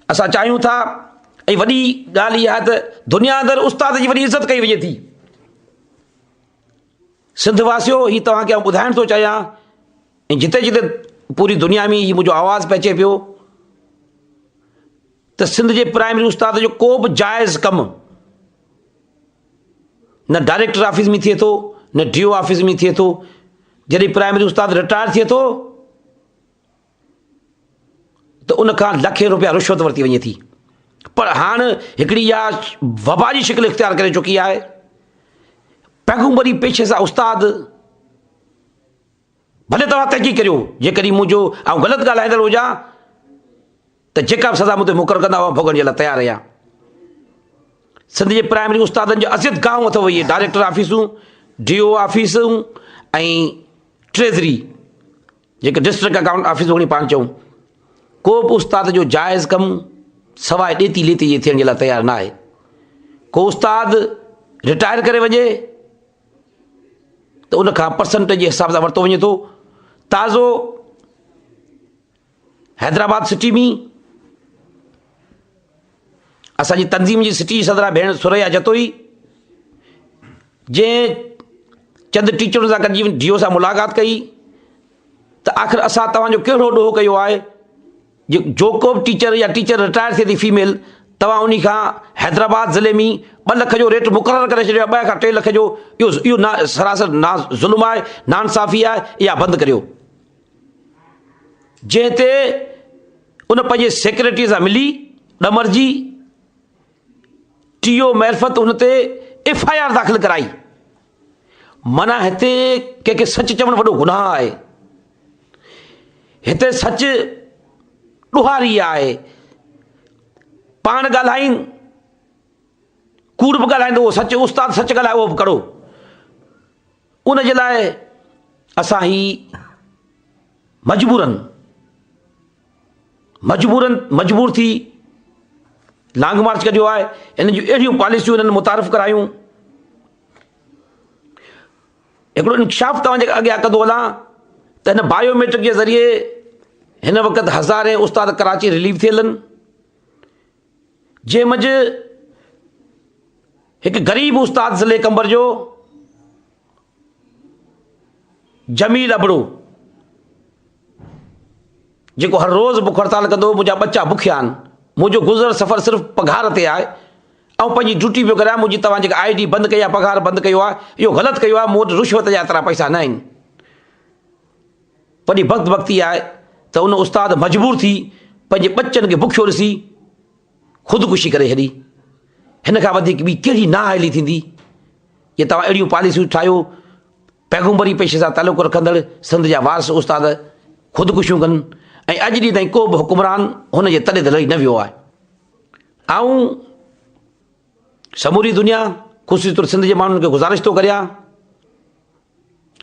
असां चाहियूं था, ऐं वॾी ॻाल्हि इहा आहे त दुनिया अंदरि उस्ताद जी वॾी इज़त कई वञे थी। सिंध वासियो, हीउ तव्हांखे आउं ॿुधाइण थो चाहियां, ऐं जिते जिते पूरी दुनिया में हीउ मुंहिंजो आवाज़ु पहुचे पियो त सिंध जे प्राइमरी उस्ताद जो को बि जाइज़ कमु न डायरेक्टर ऑफिस में थिए थो, न DO ऑफिस में थिए थो। जॾहिं प्राइमरी उस्ताद रिटायर थिए थो त उनखां लखे रुपया रिश्वत वरिती वञे थी। पर हाणे हिकिड़ी इहा वबा जी शिकिल इख़्तियार करे चुकी आहे। पैगुंबरी पेशे सां उस्ताद भले तव्हां तहक़ीक़ करियो, जेकॾहिं मुंहिंजो ऐं ग़लति ॻाल्हाईंदड़ हुजां त जेका बि सज़ा मूं ते मुक़ररु कंदा उहा भोगण जे लाइ तयारु आहियां। सिंध जे प्राइमरी उस्तादनि जो अज़ियत गांव अथव, इहे डायरेक्टर ऑफिसूं, DO ऑफिसूं ऐं ट्रेज़री जेके डिस्ट्रिक्ट अकाउंट ऑफिसूं खणी पाण चऊं। को बि उस्ताद जो जाइज़ कमु सवाइ ॾेती लेती जे थियण जे लाइ तयारु न आहे। को उस्ताद रिटायर करे वञे त उनखां परसेंटेज जे हिसाब सां वरितो वञे थो। ताज़ो हैदराबाद सिटी में असांजी तंज़ीम जी सिटी सदरा भेण सुरैया जतोई, जंहिं चंद टीचरुनि सां गॾिजी DO सां मुलाक़ात कई त आख़िर असां तव्हांजो कहिड़ो ॾोहो कयो आहे जो को बि टीचर या टीचर रिटायर थिए थी फीमेल, तव्हां उन खां हैदराबाद ज़िले में 2 लख जो रेट मुक़ररु करे छॾियो आहे, 2 खां 3 लख जो। इहो ना सरासर ना ज़ुल्म आहे, नाइंसाफ़ी आहे, इहा बंदि करियो। जंहिं ते उन पंहिंजे सेक्रेटरी सां मिली ॾमरजी TO मैरफत उन ते FIR दाख़िल कराई। माना हिते कंहिंखे सच चवणु वॾो गुनाह आहे, हिते सच ॾुहारी आहे। पाण ॻाल्हाइनि, कूड़ बि ॻाल्हाईंदो, सच उस्ताद सच ॻाल्हाए उहो बि करो। उन जे लाइ असां ही मजबूर थी लांग मार्च कढियो आहे। इन जूं अहिड़ियूं पॉलिसियूं हिननि मुतारिफ़ करायूं। हिकिड़ो इंकशाफ़ तव्हांजे अॻियां कंदो हलां त हिन बायोमेट्रिक जे ज़रिए हिन वक़्तु हज़ारे उस्ताद कराची रिलीव थियल आहिनि, जंहिं मंझि हिकु ग़रीब उस्ताद ज़िले कंबर जो जमील अबड़ो, जेको हर रोज़ बुख हड़ताल कंदो, मुंहिंजा बच्चा बुखिया आहिनि, मुंहिंजो गुज़र सफ़र सिर्फ़ु पघार ते आहे ऐं पंहिंजी ड्यूटी पियो करां, मुंहिंजी तव्हां जेका ID बंदि कई आहे, पघार बंदि कयो आहे, इहो ग़लति कयो आहे। मूं वटि रिश्वत जा एतिरा पैसा न आहिनि। वॾी बदबख़्ती आहे त उन उस्ताद मजबूर थी पंहिंजे बच्चनि खे बुखियो ॾिसी ख़ुदकुशी करे छॾी। हिन खां वधीक ॿी कहिड़ी नाअहली थींदी? इहे तव्हां अहिड़ियूं पॉलिसियूं ठाहियो, पैगुंबरी पेशे सां तालुक़ु रखंदड़ सिंध जा वारस उस्ताद ख़ुदकुशियूं कनि ऐं अॼु ॾींहुं ताईं को बि हुकुमरान हुन जे तॾे ते लही न वियो आहे। ऐं समूरी दुनिया ख़ुशी तौरु सिंध जे माण्हुनि खे गुज़ारिश थो करियां,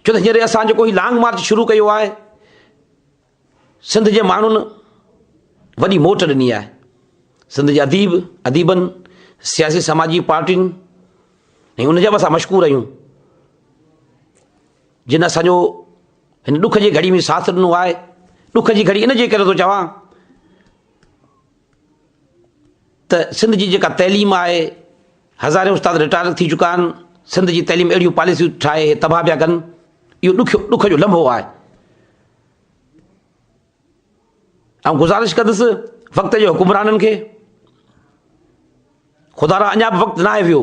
छो त हींअर असां जेको ही लॉन्ग मार्च शुरू कयो आहे, सिंध जे माण्हुनि वॾी मोट ॾिनी आहे। सिंध जे अदीबनि, सियासी समाजी पार्टियुनि ऐं उन जा बि असां मशकूर आहियूं, जिन असांजो हिन ॾुख जी घड़ी में साथ ॾिनो आहे। ॾुख जी घड़ी इन जे करे थो चवां त सिंध जी जेका तइलीम आहे, हज़ारे उस्ताद रिटायर थी चुका आहिनि, सिंध जी तइलीम अहिड़ियूं पॉलिसियूं ठाहे तबाह पिया कनि, इहो ॾुख जो लम्हो आहे। ऐं गुज़ारिश कंदुसि वक़्त जे हुकुमराननि खे, ख़ुदा रा अञा बि वक़्तु न आहे वियो,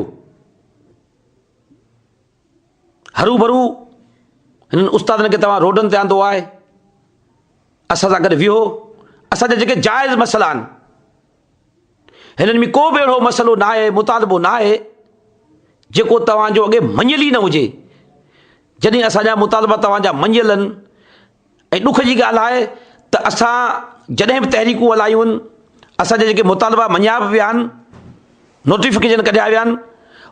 हरू भरू हिननि उस्तादनि खे तव्हां रोडनि ते आंदो आहे, असां सां गॾु विहो। असांजा जेके जाइज़ मसइला आहिनि, हिननि में को बि अहिड़ो मसइलो न आहे, मुतालबो न आहे जेको तव्हांजो अॻे मञियल ई न हुजे। जॾहिं असांजा मुतालबा तव्हांजा मञियल आहिनि ऐं ॾुख जी ॻाल्हि आहे त असां जॾहिं बि तहरीकूं हलायूं आहिनि, असांजा जेके मुतालबा मञिया बि विया आहिनि, नोटिफिकेशन कढिया विया आहिनि,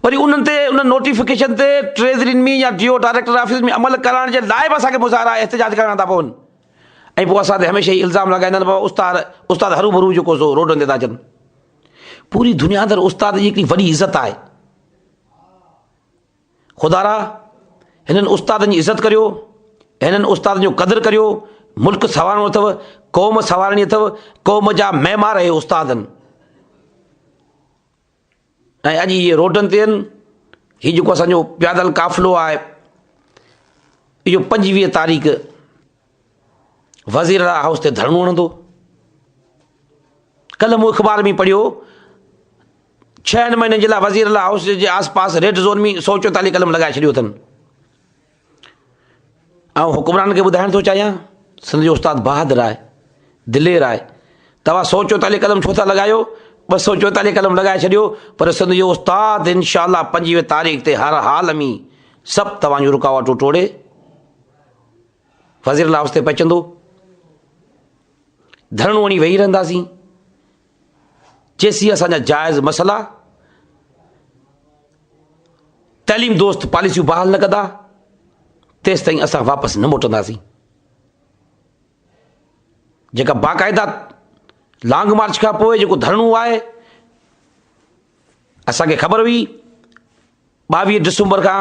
वरी उन नोटिफिकेशन ते ट्रेज़रिन में या DO डायरेक्टर ऑफिस में अमल कराइण जे लाइ बि असांखे मुज़ाहिरा एहतिजाज करणा था पवनि। ऐं पोइ असां ते हमेशह ई इल्ज़ाम लॻाईंदा आहिनि, बाबा उस्ताद हरू भरू जेको सो रोडनि ते था अचनि। पूरी दुनिया अंदरि उस्ताद जी हिकिड़ी वॾी इज़त आहे। ख़ुदारा हिननि उस्तादनि जी इज़त करियो, हिननि उस्तादनि जो क़दुरु करियो। मुल्क सवारणो अथव, क़ौम सवारणी अथव, क़ौम जा महिमार इहे उस्ताद आहिनि। ऐं अॼु इहे रोडनि ते आहिनि। हीउ जेको असांजो पैदल काफ़िलो आहे, इहो 25 तारीख़ वज़ीर हाउस ते धरणो हणंदो। कल्ह मूं अख़बार में पढ़ियो 6 महीननि जे लाइ वज़ीर हाउस जे आसपास रेड ज़ोन में 144 कलम लॻाए छॾियो अथनि। ऐं हुकुमरान खे ॿुधाइण थो चाहियां, सिंध जो उस्ताद बहादुर आहे, दिलेर आहे। तव्हां 144 कलम छो था लॻायो? 244 कलम लॻाए छॾियो, पर सिंध जो उस्ताद इंशाअल्लाह 25 तारीख़ ते हर हाल में सभु तव्हांजूं रुकावटूं टोड़े वज़ीर हाउस ते पहुचंदो, धरणो वञी वेही रहंदासीं, जेसीं असांजा जाइज़ मसइला तइलीम दोस्त पॉलिसियूं बहाल न कंदा तेसि ताईं असां वापसि न मोटंदासीं। जेका बाक़ाइदा लॉन्ग मार्च खां पोइ जेको धरणो आहे, असांखे ख़बर हुई 22 डिसंबर खां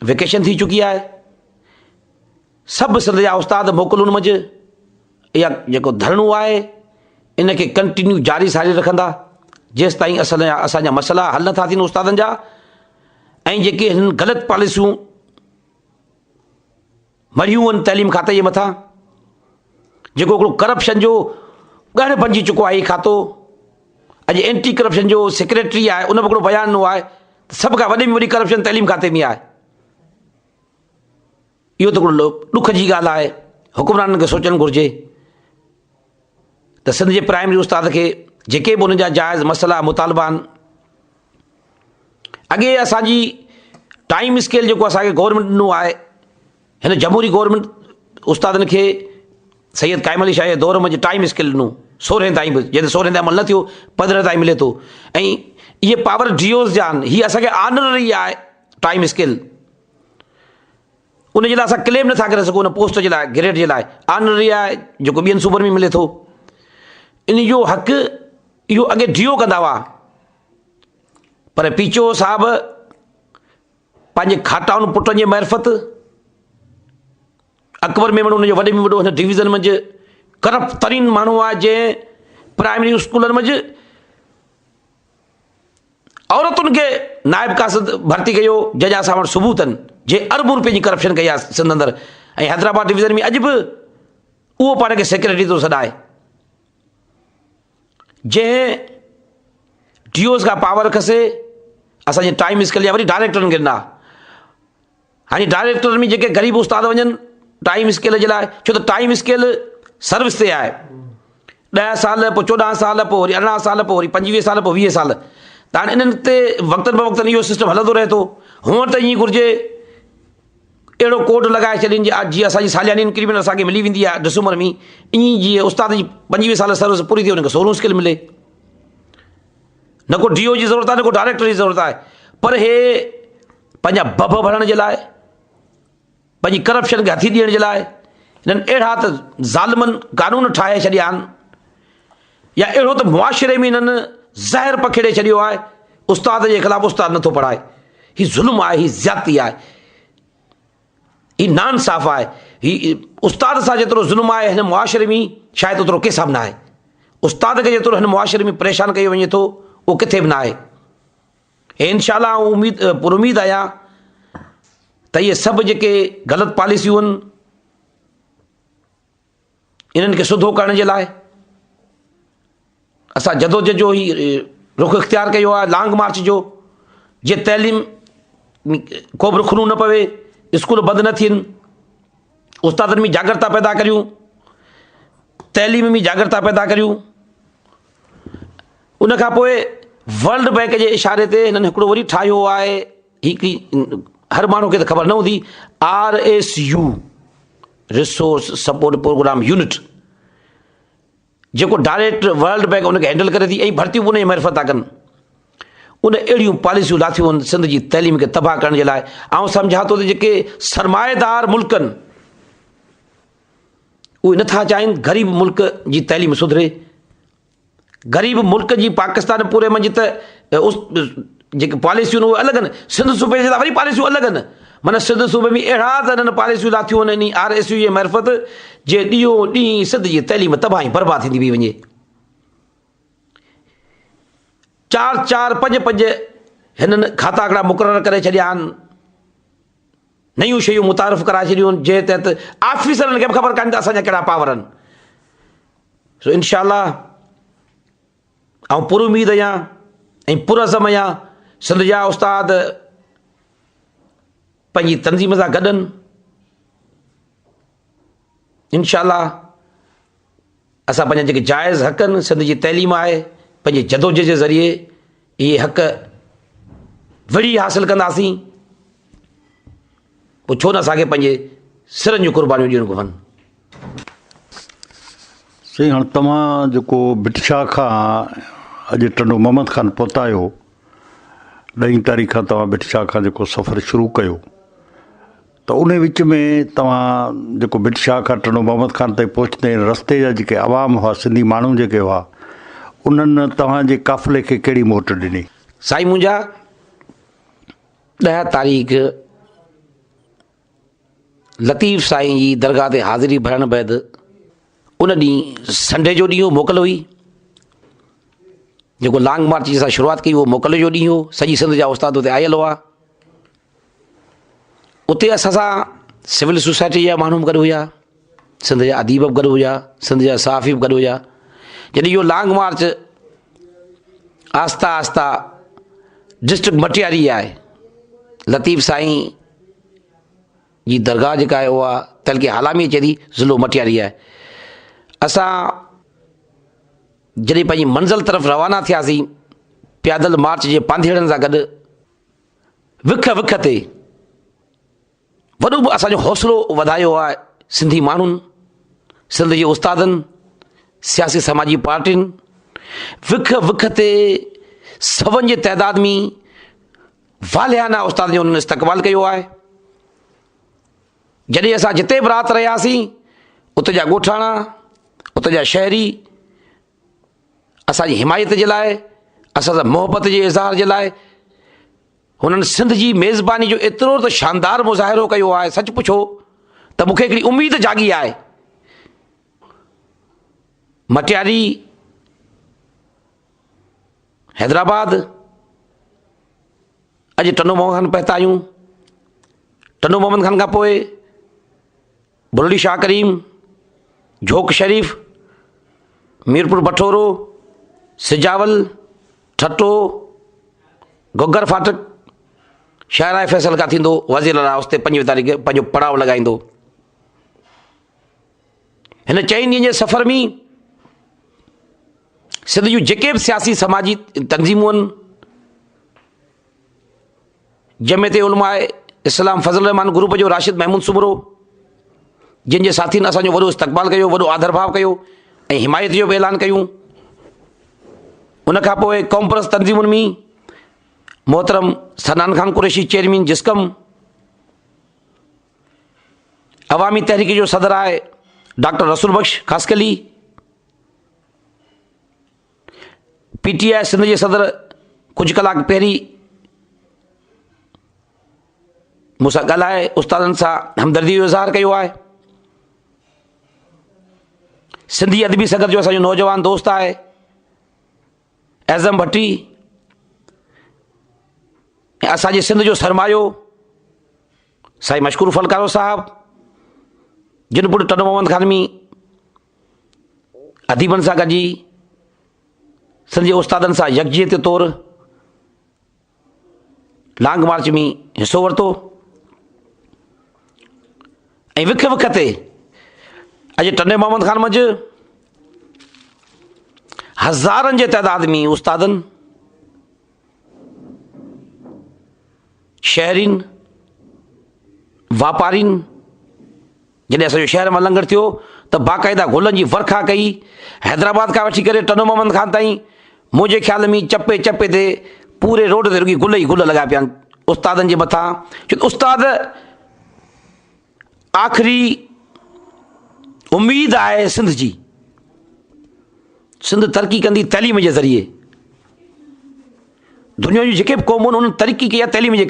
वेकेशन थी चुकी आहे, सभु सिंध जा उस्ताद मोकलुनि मंझि इहा जेको धरणो आहे इनखे कंटिन्यू जारी सारी रखंदा जेसि ताईं असांजा मसइला हल नथा थियनि उस्तादनि जा, ऐं जेके हिन ग़लति पॉलिसियूं मरियूं आहिनि तइलीम खाते जे मथां, जेको हिकिड़ो करप्शन जो ॻढ़ बणिजी चुको आहे, खातो अॼु एंटी करप्शन जो सेक्रेटरी आहे, उन बि हिकिड़ो बयानु ॾिनो आहे त सभ खां वॾे में वॾी करप्शन तइलीम खाते में आहे। इहो त हिकिड़ो ॾुख जी ॻाल्हि आहे, हुकुमराननि खे सोचणु घुरिजे त सिंध जे प्राइमरी उस्ताद खे जेके बि उन जा जाइज़ मसइला मुतालबा आहिनि, अॻे असांजी टाइम स्केल जेको असांखे गवर्नमेंट ॾिनो आहे, हिन जमहूरी गवर्नमेंट उस्तादनि खे सैयद क़ाइम अली शाह जे दौर में टाइम स्केल ॾिनो 16 ताईं बि, जॾहिं 16 ताईं अमल न थियो 15 ताईं मिले थो, ऐं इहे पावर डीओस जा आहिनि, हीअ असांखे ऑनररी आहे टाइम स्केल, उन जे लाइ असां क्लेम नथा करे सघूं, उन पोस्ट जे लाइ ग्रेड जे लाइ ऑनररी आहे जेको ॿियनि सूबनि में मिले थो। इन जो हक़ इहो अॻे डीओ कंदा हुआ, पर पीचो साहब पंहिंजे खाटाउनि पुटनि जे मार्फत अकबर मेमण उनजो वॾे में वॾो हिन डिवीज़न मंझि करप्ट तरीन माण्हू आहे, जंहिं प्राइमरी स्कूलनि मंझि औरतुनि खे नाइब कासिद भर्ती कयो, जंहिंजा असां वटि सबूत आहिनि, जंहिं अरबुं रुपए जी करप्शन कई आहे सिंध अंदरि, ऐं हैदराबाद डिवीज़न में अॼु बि उहो पाण खे सेक्रेटरी थो सॾाए, जंहिं डीओस खां पावर खसे असांजे टाइम स्केल जा वरी डायरेक्टरनि खे ॾिना। हाणे डायरेक्टर में जेके ग़रीब उस्ताद वञनि टाइम स्केल जे लाइ, छो त टाइम स्केल सर्विस ते आहे, 10 साल, पोइ 14 साल, पोइ वरी 18 साल, पोइ वरी 25 साल, पोइ 20 साल, त हाणे इन्हनि ते वक़्तनि ब वक़्तनि इहो सिस्टम हलंदो रहे थो। हुअं त ईअं घुरिजे अहिड़ो कोड लॻाए छॾीनि जीअं असांजी सालियानी इंक्रीमेंट असांखे मिली वेंदी आहे डिसंबर में, ईअं जीअं उस्ताद जी 25 साल सर्विस पूरी थी, हुनखे 16 स्केल मिले, न को डीओ जी ज़रूरत आहे, न को डायरेक्टर जी ज़रूरत आहे, पर हे पंहिंजा बब भरण जे लाइ, पंहिंजी करप्शन खे हथी ॾियण जे लाइ हिननि अहिड़ा त ज़ालिमनि कानून ठाहे छॾिया आहिनि, या अहिड़ो त मुआशिरे में हिननि ज़हर पखेड़े छॾियो आहे, उस्ताद जे ख़िलाफ़ु उस्ताद नथो पढ़ाए, हीउ ज़ुल्म आहे, हीउ ज़्यादती आहे, हीउ नाइंसाफ़ आहे, हीउ उस्ताद सां जेतिरो ज़ुल्म आहे हिन मुआशिरे में शायदि ओतिरो कंहिंसां बि न आहे। उस्ताद खे जेतिरो हिन मुआशिरे में परेशान कयो वञे थो उहो किथे बि न आहे। ऐं इनशाअल्लाह पुरुमीद आहियां त इहे सभु जेके ग़लति पॉलिसियूं आहिनि इन्हनि खे सुधो करण जे लाइ असां जदोजहद जो ई रुख इख़्तियार कयो आहे, लॉन्ग मार्च जो, जीअं तइलीम को बि रुखनू न पवे, स्कूल बंदि न थियनि, उस्तादनि में जागरता पैदा करियूं, तइलीम में जागरता पैदा करियूं। उन खां पोइ वर्ल्ड बैंक जे इशारे ते हिननि हिकिड़ो वरी ठाहियो आहे, हिकिड़ी हर माण्हू खे त ख़बर न हूंदी, RSU resource support programme unit, जेको डायरेक्ट वर्ल्ड बैंक उनखे हैंडल करे थी, ऐं भर्तियूं उन जी मार्फत था कनि। उन अहिड़ियूं पॉलिसियूं लाथियूं आहिनि सिंध जी तइलीम खे तबाह करण जे लाइ। ऐं सम्झा थो त जेके सरमाएदार मुल्क आहिनि उहे नथा चाहिनि ग़रीब मुल्क जी तइलीम सुधरे। ग़रीब मुल्क जी पाकिस्तान पूरे मंझि त जेके पॉलिसियूं आहिनि उहे अलॻि आहिनि, सिंध सूबे जे लाइ वरी पॉलिसियूं अलॻि आहिनि। माना सिंध सूबे में अहिड़ा त हिननि पॉलिसियूं लाथियूं आहिनि इन RSU जे मार्फत, जे ॾींहों ॾींहुं सिंध जी तइलीम तबाही बर्बाद थींदी पई वञे। 4-4, 5-5 हिननि खाता हिकिड़ा मुक़ररु करे छॾिया आहिनि, नयूं शयूं मुतारिफ़ कराए छॾियूं आहिनि, जंहिं तहत ऑफिसरनि खे बि ख़बर कान्हे त असांजा कहिड़ा पावर आहिनि। सो इनशाअल्लाह ऐं पुरुमीद आहियां ऐं पुरज़म आहियां, सिंध जा उस्ताद पंहिंजी तनज़ीम सां गॾनि, इनशाअल्लाह असां पंहिंजा जेके जाइज़ हक़ आहिनि, सिंध जी तइलीम आहे, पंहिंजे जदोजहद जे ज़रिए इहे हक़ वरी हासिलु कंदासीं। पोइ छो न असांखे पंहिंजे सिरनि जूं क़ुर्बानियूं ॾियणियूं खपनि। साईं हाणे तव्हां जेको बिटशा खां अॼु टंडो मोहम्मद ख़ान पहुता आहियो, 10 तारीख़ खां तव्हां बिटशा खां जेको सफ़र शुरू कयो, त उन विच में तव्हां जेको बिटशा खां टंडो मोहम्मद ख़ान ताईं पहुचंदे रस्ते जा जेके आवाम हुआ, सिंधी माण्हू जेके हुआ, उन्हनि तव्हांजे काफ़िले खे कहिड़ी मोट ॾिनी? साईं मुंहिंजा 10 तारीख़ लतीफ़ साईं जी दरगाह ते हाज़िरी भरण बैदि उन ॾींहुं संडे जो ॾींहुं मोकल हुई। जेको लॉन्ग मार्च जी असां शुरूआति कई उहो मोकल जो ॾींहुं हो। सॼी सिंध जा उस्ताद उते आयल हुआ। उते असां सां सिविल सोसाइटी जा माण्हू बि गॾु हुया, सिंध जा अदीब बि गॾु हुया, सिंध जा सहाफ़ी बि गॾु हुया। जॾहिं इहो लॉन्ग मार्च आहिस्ता आहिस्ता डिस्ट्रिक्ट मटियारी आहे, लतीफ़ साईं जी दरगाह जेका आहे उहा तलके हालामी अचे थी, ज़िलो मटियारी आहे। असां जॾहिं पंहिंजी मंज़िल तरफ़ रवाना थियासीं पैदल मार्च जे पांधेड़नि सां गॾु, विख विख ते वॾो असांजो हौसलो वधायो आहे सिंधी माण्हुनि, सिंध जे उस्तादनि, सियासी समाजी पार्टियुनि। विख विख ते सवनि जे तइदाद में वालियाना उस्ताद जो उन्हनि इस्तक़बाल कयो आहे। जॾहिं असां जिते बि राति रहियासीं, उते जा ॻोठाणा, उते जा शहरी असांजी हिमायत जे लाइ, असां सां मोहबत जे इज़हार जे लाइ हुननि सिंध जी मेज़बानी जो एतिरो त शानदार मुज़ाहिरो कयो आहे, सच पुछो त मूंखे हिकिड़ी उमेद जागी आहे। मटियारी, हैदराबाद, अॼु टंडो मोहम्मद ख़ान पहुता आहियूं। टंडो मोहम्मद ख़ान खां पोइ बुरली शाह करीम, झोक शरीफ़, मीरपुर बठोरो, सिजावल, ठट्टो, घुगर फाटक, शाहराए फैसल का थींदो वज़ीर अला, उते 5 तारीख़ पंहिंजो पड़ाव लॻाईंदो। हिन 4 ॾींहंनि जे सफ़र में सिंध जूं जेके बि सियासी समाजी तंज़ीमूं आहिनि, जमियत उलमा इस्लाम फज़ल रहमान ग्रुप जो राशिद महमूद सुमरो, जिन जे साथियुनि असांजो वॾो इस्तक़बाल कयो, वॾो आदर भाव कयो ऐं हिमायत जो बि ऐलान कयूं। उनखां पोइ क़ौम परस्त तंज़ीमुनि में मोहतरम सनान ख़ान कुरैशी चेयरमैन जिस्कम, अवामी तहरीक जो सदर आहे डॉक्टर रसूल बख्श खासकली, PTI सिंध जे सदर कुझु कलाक पहिरीं मूंसां ॻाल्हाए उस्तादनि सां हमदर्दी जो इज़हार कयो आहे। सिंधी अदबी संगत जो असांजो नौजवान दोस्त आहे एज़म भट्टी, ऐं असांजे सिंध जो सरमायो साईं मशकूर फलकारो साहब, जिन पुट टंडो मोहम्मद ख़ान में अदीबनि सां गॾिजी सिंध जे उस्तादनि सां यकजीअत तौरु लॉन्ग मार्च में हिसो वरितो। ऐं विख विख ते अॼु टंडे मोहम्मद ख़ान मंझि हज़ारनि जे तइदाद में उस्तादनि, शहरीन, वापारीन, जॾहिं असांजो शहर मां लंगर थियो त बाक़ाइदा गुलनि जी वर्खा कई। हैदराबाद खां वठी करे टंडो मोहम्मद ख़ान ताईं मुंहिंजे ख़्याल में चपे चपे ते पूरे रोड ते रुॻी गुल ई गुल लॻा पिया आहिनि उस्तादनि जे मथां। छो उस्ताद आख़िरी उम्मीद आहे सिंध जी। सिंध तरक़ी कंदी तइलीम जे ज़रिए। दुनिया जूं जेके बि क़ौमूं आहिनि उन्हनि तरक़ी कई आहे तइलीम जे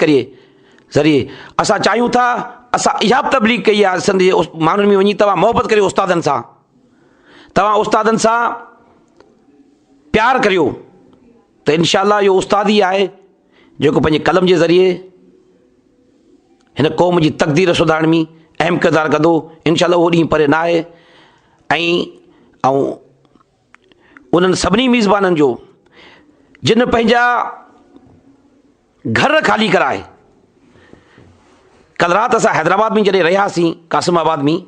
ज़रिए। असां चाहियूं था, असां इहा बि तबलीग कई आहे सिंध जे माण्हुनि में वञी, तव्हां मोहबत करियो उस्तादनि सां, तव्हां उस्तादनि सां प्यार करियो, त इंशाअल्लाह इहो उस्ताद ई आहे जेको पंहिंजे कलम जे ज़रिए हिन क़ौम जी तक़दीर सुधारण में अहम किरदारु कंदो। इंशाअल्लाह उहो ॾींहुं परे न आहे। ऐं उन्हनि सभिनी मेज़बाननि जो जिन पंहिंजा घर ख़ाली कराए, कल राति असां हैदराबाद में जॾहिं रहियासीं कासिमाबाद में,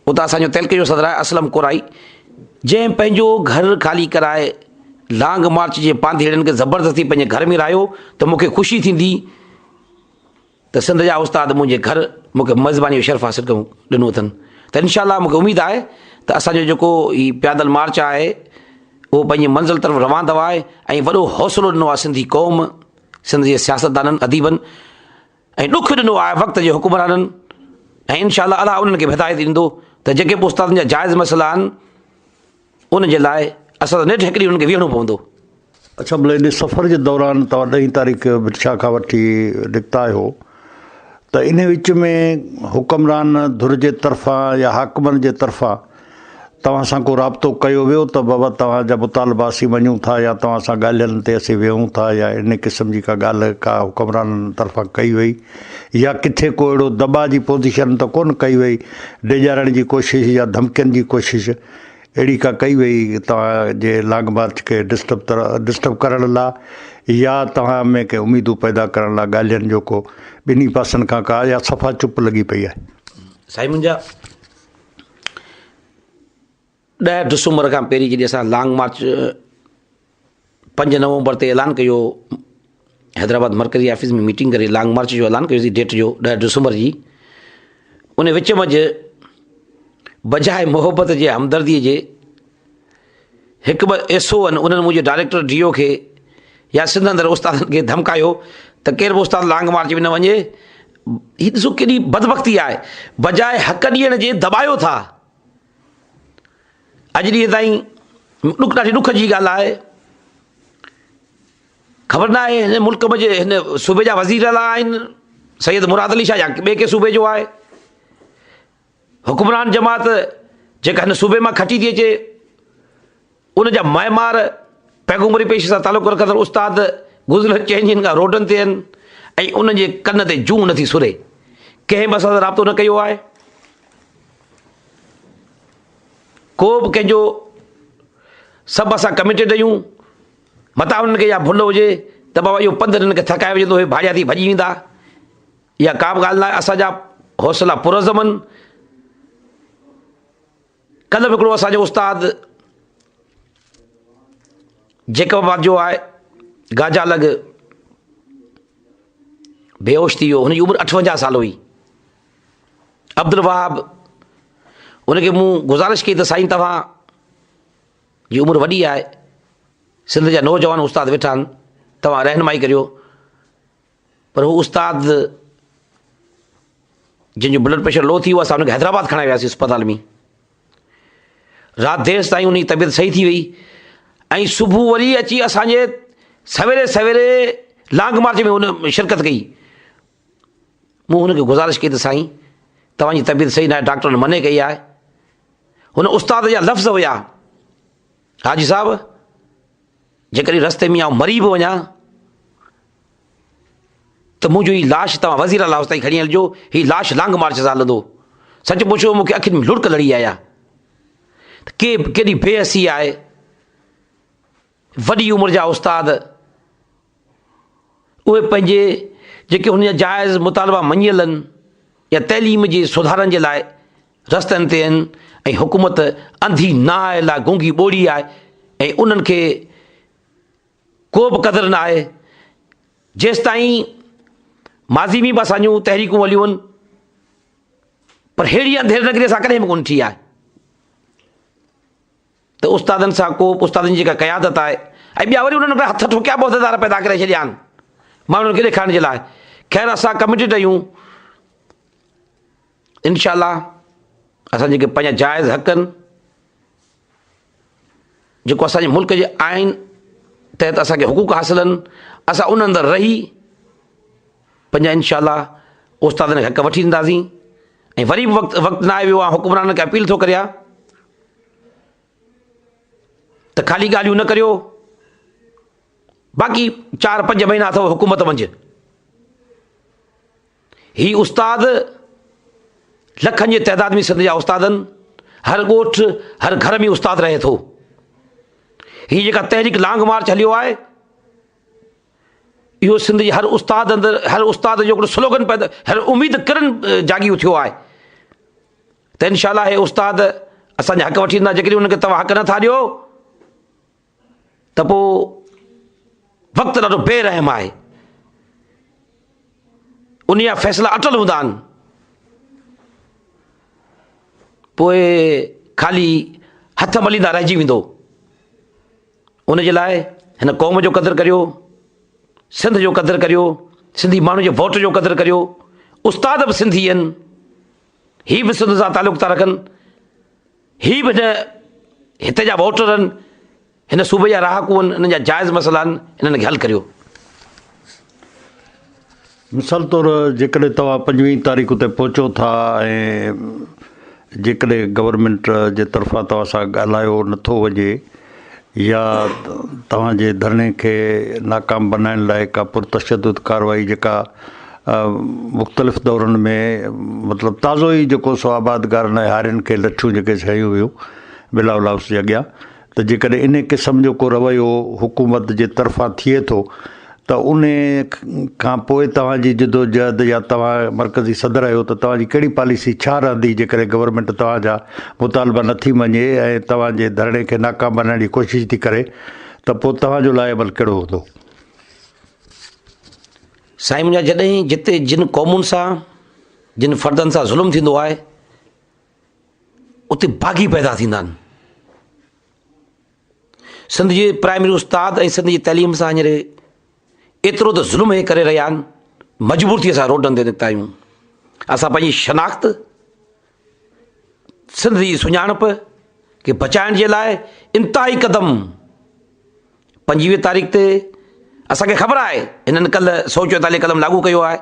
उतां असांजो तहलके जो सदर आहे असलम कोराई, जंहिं पंहिंजो घर ख़ाली कराए लॉन्ग मार्च जे पांधेड़नि खे ज़बरदस्ती पंहिंजे घर में रहियो, त मूंखे ख़ुशी थींदी त सिंध जा उस्ताद मुंहिंजे घर मूंखे मेज़बानी जो शर्फ़ हासिलु ॾिनो अथनि। त इनशाला मूंखे उमेदु आहे त असांजो जेको ही पैदल मार्च आहे उहो पंहिंजी मंज़िल तरफ़ रवानो आहे ऐं वॾो हौसलो ॾिनो आहे सिंधी क़ौम, सिंध जे सियासतदाननि, अदीबनि ऐं ॾुख ॾिनो आहे वक़्त जे हुकुमराननि ऐं इनशाला अलाह उन्हनि खे हिदायत ॾींदो त जेके बि उस्तादनि जा जाइज़ मसइला आहिनि उन जे लाइ असां नेठि हिकिड़ी उन्हनि खे विहणो पवंदो। अच्छा, भले इन सफ़र जे दौरान तव्हां 10 तारीख़ बिरछा खां वठी निकिता आहियो, त इन विच में हुकुमरान धुर जे तरफ़ां या हाकिमनि जे तरफ़ां तव्हां सां को राब्तो कयो वियो त बाबा तव्हांजा मुतालबा असीं मञूं था या तव्हां सां ॻाल्हियुनि ते असीं वेहूं था या इन क़िस्म जी का ॻाल्हि का हुकुमराननि तरफ़ां कई वई या किथे को अहिड़ो दॿा जी पोज़ीशन त कोन कई वई, डिॼारण जी कोशिशि या धमकियुनि जी कोशिशि अहिड़ी का कई वई तव्हांजे लॉन्ग मार्च खे डिस्टर्ब करण लाइ या तव्हां में के उमेदूं पैदा करण लाइ ॻाल्हियुनि जो को ॿिन्ही पासनि खां का या सफ़ा चुप लॻी पई आहे? साईं, मुंहिंजा 10 डिसंबर खां पहिरीं जॾहिं असां लॉन्ग मार्च 5 नवंबर ते ऐलान कयो, हैदराबाद मरकज़ी ऑफिस में मीटिंग करे लॉन्ग मार्च जो ऐलान कयोसीं डेट जो 10 डिसंबर जी, उन विच मंझि बजाए मोहबत जे हमदर्दीअ जे हिकु ॿ एसओ आहिनि उन्हनि मुंहिंजे डायरेक्टर DO खे या सिंध अंदरि उस्तादनि खे धमकायो त केरु बि उस्ताद लॉन्ग मार्च में न वञे। हीअ ॾिसो केॾी बदबख़्ती आहे, बजाए हक़ ॾियण जे दॿायो था। अॼु ॾींहं ताईं ॾाढी ॾुख जी ॻाल्हि आहे, ख़बर न आहे हिन मुल्क में हिन सूबे जा वज़ीर आहिनि सैयद मुराद अली शाह या ॿिए के सूबे जो आहे। हुकुमरान जमात जेका हिन सूबे मां खटी थी अचे उन जा मइमार पैगम्बरी पेश सां तालुक़ु रखंदड़ उस्ताद गुज़िरियल 4 ॾींहंनि खां रोडनि ते आहिनि ऐं उन्हनि जे कन ते जूं नथी सुरे, कंहिं बि असां सां राब्तो न कयो आहे। को बि कंहिंजो, सभु असां कमिटेड आहियूं। मता उन्हनि खे या भुल हुजे त बाबा इहो पंधु हिननि खे थकाए वेंदो, हे भाॼा थी भॼी वेंदा, इहा का बि ॻाल्हि न आहे। असांजा हौसला पुरज़म आहिनि। कल्ह बि हिकिड़ो असांजो उस्ताद जेकबाबाद जो आहे, गाजा लॻ बेहोश थी वियो, हुनजी उमिरि 58 साल हुई। अब्दुल वहाब, उनखे मूं गुज़ारिश कई त साईं तव्हां जी उमिरि वॾी आहे, सिंध जा नौजवान उस्ताद वेठा आहिनि, तव्हां रहनुमाई करियो। पर हू उस्ताद जंहिंजो ब्लड प्रेशर लो थी वियो, असां हुनखे हैदराबाद खणाए वियासीं अस्पताल में। राति देरि ताईं उनजी तबियत सही थी वई ऐं सुबुह वरी अची असांजे सवेरे सवेरे लॉन्ग मार्च में हुन शिरकत कई। मूं हुनखे गुज़ारिश कई त साईं तव्हांजी तबियत सही न आहे, डॉक्टर मने कई आहे। हुन उस्ताद जा लफ़्ज़ हुया, हाजी साहब जेकॾहिं रस्ते में आउं मरी बि वञा त मुंहिंजो हीअ लाश तव्हां वज़ीर हाउस ताईं खणी हलिजो, हीअ लाश लॉन्ग मार्च सां हलंदो। सच पुछो, मूंखे अखियुनि में लुड़क लड़ी आया त केॾी बेहसी आहे। वॾी उमिरि जा उस्ताद उहे पंहिंजे जेके हुन जा जाइज़ मुतालबा मञियल आहिनि या तइलीम जे सुधारनि जे लाइ रस्तनि ते आहिनि ऐं हुकूमत अंधी नाहे लाइ गूंगी ॿोड़ी आहे ऐं उन्हनि खे को बि क़दुरु न आहे। जेसि ताईं माज़ी में बि असांजूं तहरीकूं हलियूं आहिनि, पर अहिड़ी अंधेर नगरी असां कॾहिं बि कोन थी आहे त उस्तादनि सां को उस्तादनि जी जेका क़यादत आहे ऐं ॿिया वरी उन्हनि हथ ठोकिया बि उहिदेदार पैदा करे छॾिया आहिनि माण्हुनि खे ॾेखारण जे लाइ। ख़ैर असां कमिटेड आहियूं, इनशाला असां जेके पंहिंजा जाइज़ हक़ आहिनि, जेको असांजे मुल्क जे आइन तहत असांखे हुकूक हासिल आहिनि, असां उन अंदरि रही पंहिंजा इनशाला उस्तादनि खे हक़ वठी ईंदासीं। ऐं वरी बि वक़्तु न आहे वियो आहे, हुकुमराननि खे अपील थो करियां त ख़ाली ॻाल्हियूं न करियो। बाक़ी 4-5 महीना अथव हुकूमत मंझि। ही उस्ताद लखनि जे तइदाद में सिंध जा उस्ताद आहिनि, हर ॻोठ हर घर में उस्ताद रहे थो। हीअ जेका तहरीक लॉन्ग मार्च हलियो आहे, इहो सिंध जे हर उस्ताद अंदरि, हर उस्ताद जो हिकिड़ो स्लोगन पैदा, हर उमेद किरण जाॻियो थियो आहे त इनशाला हे उस्ताद असांजा हक़ वठी ईंदा। जेकॾहिं उनखे तव्हां हक़ नथा ॾियो त पोइ वक़्तु ॾाढो बेरहम आहे, उन जा फ़ैसिला अटल हूंदा आहिनि। पोइ ख़ाली हथ मलींदा रहिजी वेंदो। उन जे लाइ हिन क़ौम जो क़दुरु करियो, सिंध जो क़दुरु करियो, सिंधी माण्हू जे वोट जो क़दुरु करियो। उस्ताद बि सिंधी आहिनि, ही बि सिंध सां तालुक़ था रखनि, ही बि हिते जा वोटर आहिनि, हिन सूबे जा रहाकू आहिनि, हिन जा जाइज़ मसइला आहिनि, हिननि खे हल करियो। मिसाल तौरु जेकॾहिं तव्हां 25 तारीख़ ते पहुचो था ऐं जेकॾहिं गवर्नमेंट जे तरफ़ां तव्हां सां ॻाल्हायो नथो वञे या तव्हांजे धरणे खे नाकाम बनाइण लाइ का पुरतशदुद कार्रवाई जेका मुख़्तलिफ़ दौरनि में मतिलबु ताज़ो ई जेको सो आबादगारनि ऐं हारियुनि खे लठियूं जेके शयूं हुयूं बिलावल हाउस जे अॻियां, त जेकॾहिं इन क़िस्म जो को रवैयो हुकूमत जे तरफ़ां थिए थो त उन खां पोइ तव्हांजी जिदोजहद या तव्हां मरकज़ी सदर आहियो त तव्हांजी कहिड़ी पॉलिसी छा रहंदी जेकॾहिं गवर्नमेंट तव्हांजा मुतालबा नथी मञे ऐं तव्हांजे धरणे खे नाकाम बनाइण जी कोशिशि थी करे त पोइ तव्हांजो लाइबल कहिड़ो हूंदो? साईं मुंहिंजा, जॾहिं जिते जिन क़ौमुनि सां जिन फ़र्दनि सां ज़ुल्म थींदो आहे उते बाग़ी पैदा थींदा आहिनि। सिंध जे प्राइमरी उस्ताद ऐं सिंध जी तइलीम सां हींअर एतिरो त ज़ुल्म हे करे रहिया आहिनि, मजबूर थी असां रोडनि ते निकिता आहियूं। असां पंहिंजी शनाख़्त, सिंध जी सुञाणप खे बचाइण जे लाइ इंतिहाई क़दम 25 तारीख़ ते असांखे ख़बर आहे हिननि कल्ह 144 कलम लागू कयो आहे।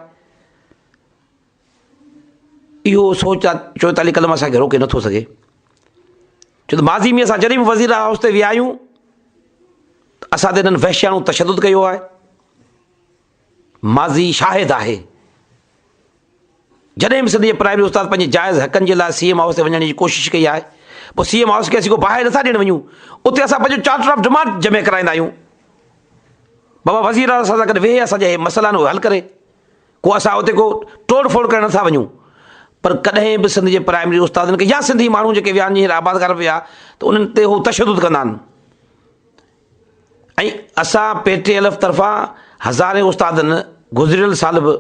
इहो 144 कलम असांखे रोके नथो सघे, छो त माज़ी में असां जॾहिं बि वज़ीर हाउस ते विया आहियूं असां ते हिननि वहशियाणो तशदुद कयो आहे। माज़ी शाहिद आहे, जॾहिं बि सिंध जे प्राइमरी उस्ताद पंहिंजे जाइज़ हक़नि जे लाइ CM हाउस ते वञण जी कोशिशि कई आहे, पोइ CM हाउस खे असीं को बाहि नथा ॾियणु वञूं, उते असां पंहिंजो चार्टर ऑफ डिमांड जमे कराईंदा आहियूं। बाबा वज़ीर असां सां गॾु वेहे, असांजे मसइला आहिनि उहे हल करे, को असां उते को तोड़ फोड़ करणु नथा वञूं। पर कॾहिं बि सिंध जे प्राइमरी उस्तादनि खे या सिंधी माण्हू जेके विया आहिनि आबादगार विया त उन्हनि ते हू तशदुद कंदा आहिनि। ऐं असां PTLF तरफ़ां हज़ारे उस्तादनि गुज़िरियल साल बि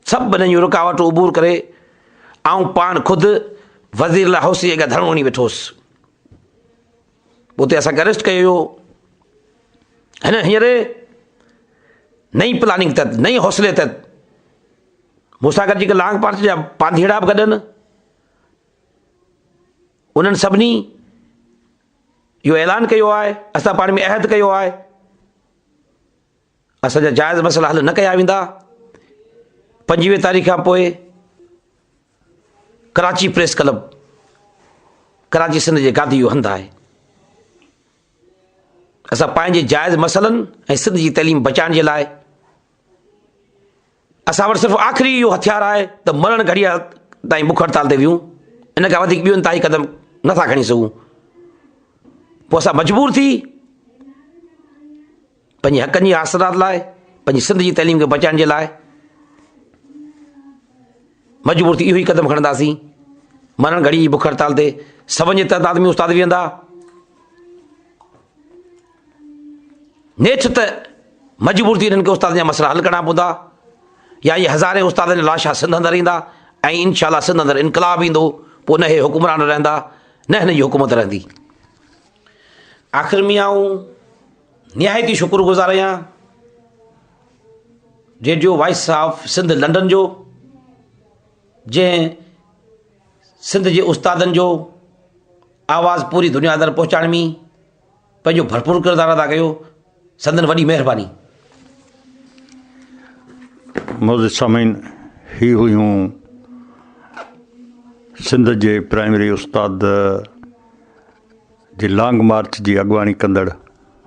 सभु हिननि जूं रुकावटूं उबूर करे ऐं पाण ख़ुदि वज़ीर हाउस जे अॻियां धरणो वञी वेठो हुउसि। उते असांखे अरेस्ट कयो हुयो। हिन हींअर नई प्लानिंग तहत, नई हौसले तहत मूंसां गॾु जेके लांग पार्टी जा पांधीड़ा बि गॾनि, उन्हनि सभिनी इहो ऐलान कयो आहे, असां पाण में अहद कयो आहे, असांजा जाइज़ मसइला हल न कया वेंदा। 25 तारीख़ खां पोइ कराची प्रेस क्लब, कराची सिंध जे गादी इहो हंधु आहे। असां पंहिंजे जाइज़ मसइलनि ऐं सिंध जी तइलीम बचाइण जे लाइ असां वटि सिर्फ़ु आख़िरी इहो हथियार आहे त मरण घड़ीअ ताईं बुख हड़ताल ते वियूं, इन खां वधीक ॿियो इंतिहाई क़दम नथा खणी सघूं। पोइ असां मजबूर थी पंहिंजे हक़नि जी हासिलात लाइ, पंहिंजी सिंध जी तइलीम खे बचाइण जे लाइ मजबूर थी इहो ई क़दम खणंदासीं। मरण घड़ी जी बुख हड़ताल ते सभिनि जे तइदाद में उस्ताद वेहंदा। नेठि त मजबूर थी हिननि खे उस्तादनि जा मसइला हल करणा पवंदा, या इहे हज़ारे उस्तादनि जा लाशा सिंध अंदरि ईंदा ऐं इंशाअल्लाह सिंध अंदरि इनकलाब ईंदो, पोइ न हे हुकुमरान रहंदा न हिन जी हुकूमत रहंदी। आख़िर में आऊं निहायती शुक्रगुज़ार आहियां radio voice of Sindh London जो, जंहिं सिंध जे उस्तादनि जो आवाज़ पूरी दुनिया अंदरि पहुचाइण में पंहिंजो भरपूर किरदारु अदा कयो। संदन वॾी महिरबानी। मौजूद सामीन, ही हुयूं सिंध जे प्राइमरी उस्ताद जी लॉन्ग मार्च जी अॻुवाणी कंदड़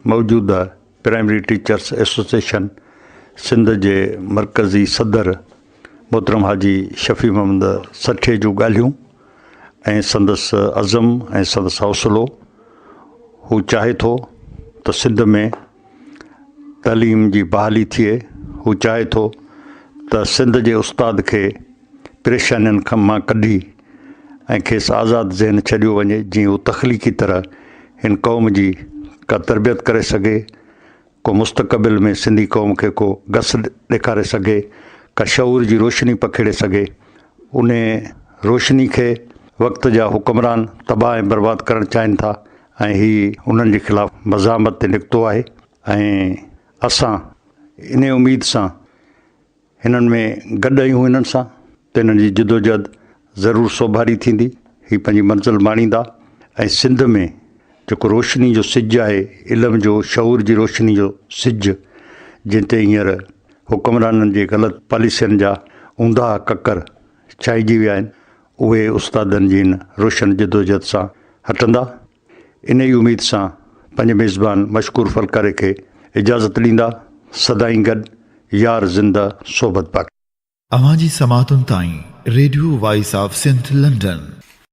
मौजूदा प्राइमरी टीचर्स एसोसिएशन सिंध जे मरकज़ी सदर मोहतरम हाजी शफ़ी मोहम्मद सठे जूं ॻाल्हियूं ऐं संदसि अज़म ऐं संदसि हौसलो। हू चाहे थो त सिंध में तइलीम जी बहाली थिए, हू चाहे थो त सिंध जे उस्ताद खे परेशानियुनि खां मां कढी ऐं खेसि आज़ादु ज़हन छॾियो वञे, जीअं हू तख़लीक़ी तरह हिन क़ौम जी का तरबियत करे सघे, को मुस्तक़बिल में सिंधी क़ौम खे को गस ॾेखारे सघे, का शऊर जी रोशनी पखेड़े सघे। उन रोशनी खे वक़्त जा हुक्मरान तबाह ऐं बर्बादु करणु चाहिनि था ऐं हीउ उन्हनि जे ख़िलाफ़ु मज़ामत ते निकितो आहे ऐं असां इन उमेद सां हिननि में गॾु आहियूं हिननि सां त हिननि जी जिदोजहद ज़रूरु सोभारी थींदी, हीअ पंहिंजी मंज़िल माणींदा ऐं सिंध में जेको रोशनी जो सिजु आहे, इल्म जो शऊर जी रोशनी जो सिजु, जंहिं ते हींअर हुक्मराननि जे ग़लति पॉलिसियुनि जा ऊंधा ककर छाइजी विया आहिनि, उहे उस्तादनि जी हिन रोशन जिदोजहद सां हटंदा। इन ई उमेद सां पंहिंजे मेज़बान मशकूर फलकारे खे इजाज़त ॾींदा। सदाईं गॾु, यार ज़िंदा सोबत बाक़ी। अवां जी समातुनि ताईं radio voice of Sindh London